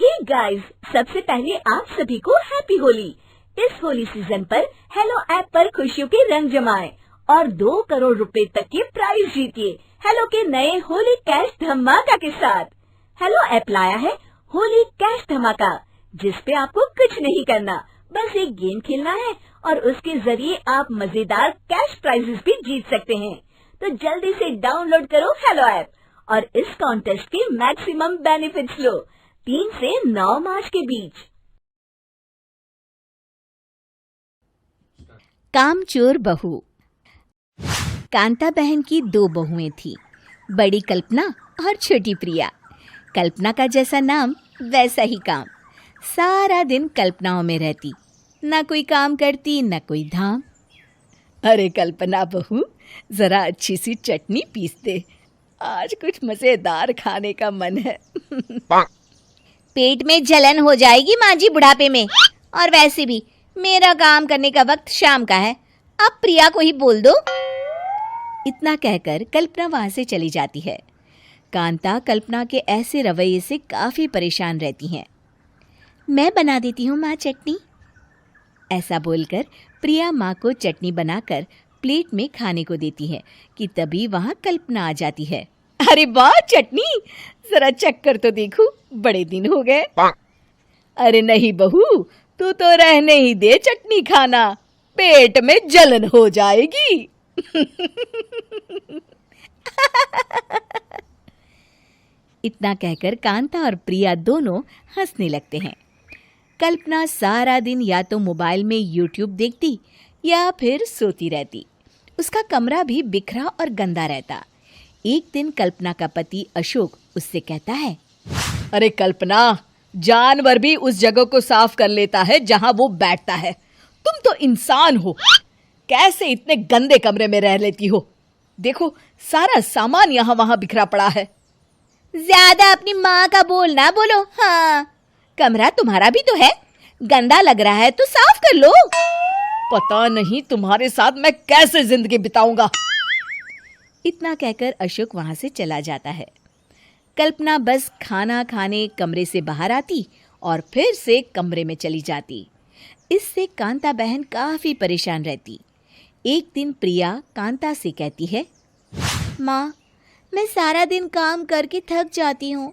हे गाइस, सबसे पहले आप सभी को हैप्पी होली। इस होली सीजन पर हेलो ऐप पर खुशियों के रंग जमाएं और 2 करोड़ रुपए तक के प्राइज जीतिए हेलो के नए होली कैश धमाका के साथ। हेलो ऐप लाया है होली कैश धमाका, जिस पे आपको कुछ नहीं करना, बस एक गेम खेलना है और उसके जरिए आप मजेदार कैश प्राइजेस भी जीत सकते हैं। तो जल्दी से डाउनलोड करो हेलो ऐप और इस कॉन्टेस्ट के मैक्सिमम बेनिफिट्स लो 3 से 9 मार्च के बीच। कामचोर बहू। कांता बहन की 2 बहुएं थीं, बड़ी कल्पना और छोटी प्रिया। कल्पना का जैसा नाम वैसा ही काम। सारा दिन कल्पनाओं में रहती, ना कोई काम करती ना कोई धाम। अरे कल्पना बहू, जरा अच्छी सी चटनी पीस दे, आज कुछ मजेदार खाने का मन है। पेट में जलन हो जाएगी माँ जी बुढ़ापे में, और वैसे भी मेरा काम करने का वक्त शाम का है, अब प्रिया को ही बोल दो। इतना कहकर कल्पना वहां से चली जाती है। कांता कल्पना के ऐसे रवैये से काफी परेशान रहती हैं। मैं बना देती हूँ माँ चटनी, ऐसा बोलकर प्रिया माँ को चटनी बनाकर प्लेट में खाने को देती है कि तभी वहां कल्पना आ जाती है। अरे वाह चटनी, जरा चक्कर तो देखूं, बड़े दिन हो गए। अरे नहीं बहू, तू तो रहने ही दे चटनी खाना, पेट में जलन हो जाएगी। इतना कहकर कांता और प्रिया दोनों हंसने लगते हैं। कल्पना सारा दिन या तो मोबाइल में यूट्यूब देखती या फिर सोती रहती। उसका कमरा भी बिखरा और गंदा रहता। एक दिन कल्पना का पति अशोक उससे कहता है, अरे कल्पना, जानवर भी उस जगह को साफ कर लेता है जहां वो बैठता है। तुम तो इंसान हो, कैसे इतने गंदे कमरे में रह लेती हो? देखो, सारा सामान यहाँ वहां बिखरा पड़ा है। ज्यादा अपनी माँ का बोल ना बोलो। हाँ, कमरा तुम्हारा भी तो है, गंदा लग रहा है तो साफ कर लो। पता नहीं तुम्हारे साथ मैं कैसे जिंदगी बिताऊंगा। इतना कहकर अशोक वहां से चला जाता है। कल्पना बस खाना खाने कमरे से बाहर आती और फिर से कमरे में चली जाती। इससे कांता बहन काफी परेशान रहती। एक दिन प्रिया कांता से कहती है, माँ, मैं सारा दिन काम करके थक जाती हूँ।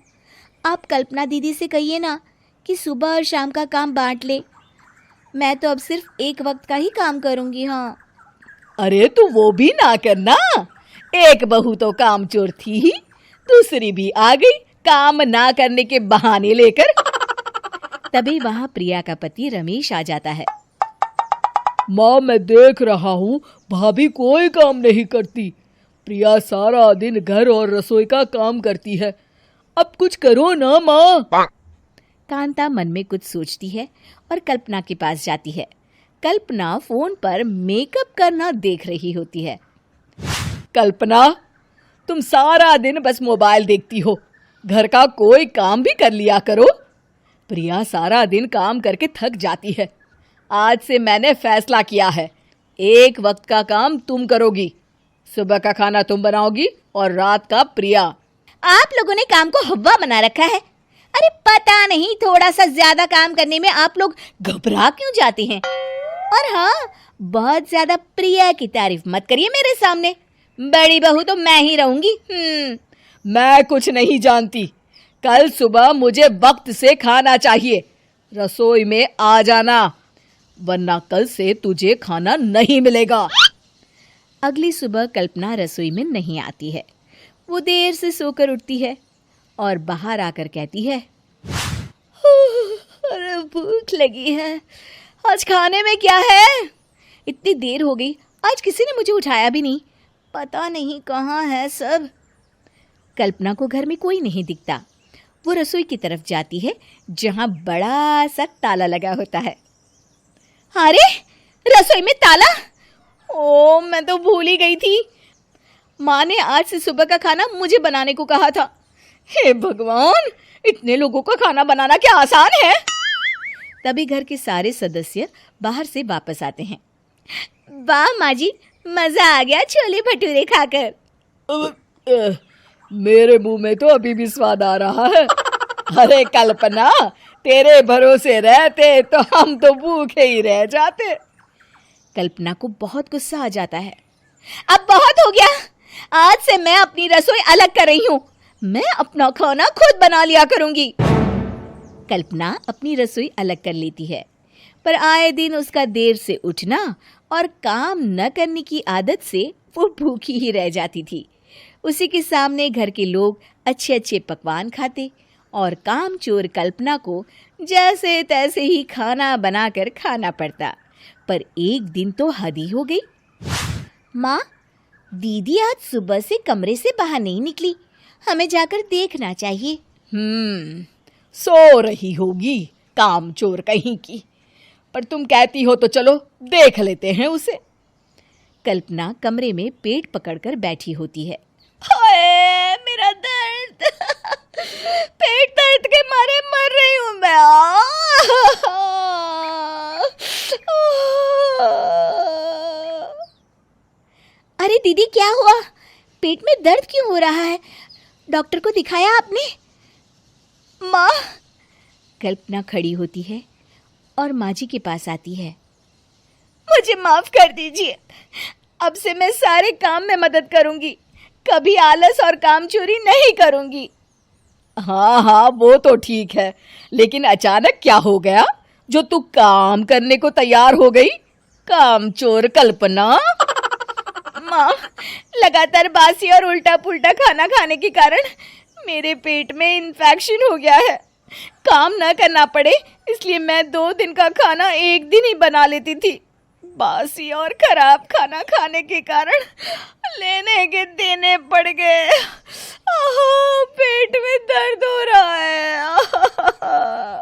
आप कल्पना दीदी से कहिए ना कि सुबह और शाम का काम बांट ले। मैं तो अब सिर्फ एक वक्त का ही काम करूँगी। हाँ। अरे तू वो भी ना करना, एक बहू तो कामचोर थी ही, दूसरी भी आ गई काम ना करने के बहाने लेकर। तभी वहां प्रिया का पति रमेश आ जाता है। माँ, मैं देख रहा हूँ भाभी कोई काम नहीं करती। प्रिया सारा दिन घर और रसोई का काम करती है, अब कुछ करो ना माँ। कांता मन में कुछ सोचती है और कल्पना के पास जाती है। कल्पना फोन पर मेकअप करना देख रही होती है। कल्पना, तुम सारा दिन बस मोबाइल देखती हो, घर का कोई काम भी कर लिया करो। प्रिया सारा दिन काम करके थक जाती है। आज से मैंने फैसला किया है, एक वक्त का काम तुम करोगी। सुबह का खाना तुम बनाओगी और रात का प्रिया। आप लोगों ने काम को हव्वा बना रखा है। अरे पता नहीं थोड़ा सा ज्यादा काम करने में आप लोग घबरा क्यों जाते हैं। और हाँ, बहुत ज्यादा प्रिया की तारीफ मत करिए मेरे सामने, बड़ी बहू तो मैं ही रहूंगी। मैं कुछ नहीं जानती, कल सुबह मुझे वक्त से खाना चाहिए। रसोई में आ जाना, वरना कल से तुझे खाना नहीं मिलेगा। अगली सुबह कल्पना रसोई में नहीं आती है। वो देर से सोकर उठती है और बाहर आकर कहती है, अरे भूख लगी है, आज खाने में क्या है? इतनी देर हो गई, आज किसी ने मुझे उठाया भी नहीं। पता नहीं कहाँ है सब। कल्पना को घर में कोई नहीं दिखता। वो रसोई की तरफ जाती है जहां बड़ा सा ताला लगा होता है। अरे रसोई में ताला! ओ, मैं तो भूल ही गई थी। माँ ने आज से सुबह का खाना मुझे बनाने को कहा था। हे भगवान, इतने लोगों का खाना बनाना क्या आसान है? तभी घर के सारे सदस्य बाहर से वापस आते हैं। वाह माँ जी, मजा आ गया छोले भटूरे खाकर। मेरे मुंह में तो अभी भी स्वाद आ रहा है। अरे कल्पना, तेरे भरोसे रहते तो हम तो भूखे ही रह जाते। कल्पना को बहुत गुस्सा आ जाता है। अब बहुत हो गया, आज से मैं अपनी रसोई अलग कर रही हूँ। मैं अपना खाना खुद बना लिया करूंगी। कल्पना अपनी रसोई अलग कर लेती है, पर आए दिन उसका देर से उठना और काम न करने की आदत से वो भूखी ही रह जाती थी। उसी के सामने घर के लोग अच्छे अच्छे पकवान खाते और कामचोर कल्पना को जैसे तैसे ही खाना बनाकर खाना पड़ता। पर एक दिन तो हद ही हो गई। माँ, दीदी आज सुबह से कमरे से बाहर नहीं निकली, हमें जाकर देखना चाहिए। सो रही होगी कामचोर कहीं की, पर तुम कहती हो तो चलो देख लेते हैं उसे। कल्पना कमरे में पेट पकड़कर बैठी होती है। हाय मेरा दर्द, पेट दर्द के मारे मर रही हूँ मैं। अरे दीदी, क्या हुआ? पेट में दर्द क्यों हो रहा है? डॉक्टर को दिखाया आपने? माँ, कल्पना खड़ी होती है और माँ जी के पास आती है। मुझे माफ कर दीजिए, अब से मैं सारे काम में मदद करूंगी। कभी आलस और काम चोरी नहीं करूंगी। हाँ हाँ, वो तो ठीक है, लेकिन अचानक क्या हो गया जो तू काम करने को तैयार हो गई? काम चोर कल्पना। माँ, लगातार बासी और उल्टा पुल्टा खाना खाने के कारण मेरे पेट में इन्फेक्शन हो गया है। काम न करना पड़े इसलिए मैं 2 दिन का खाना एक दिन ही बना लेती थी। बासी और खराब खाना खाने के कारण लेने के देने पड़ गए। पेट में दर्द हो रहा है।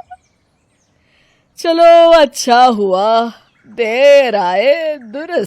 चलो अच्छा हुआ, देर आए दुरुस्त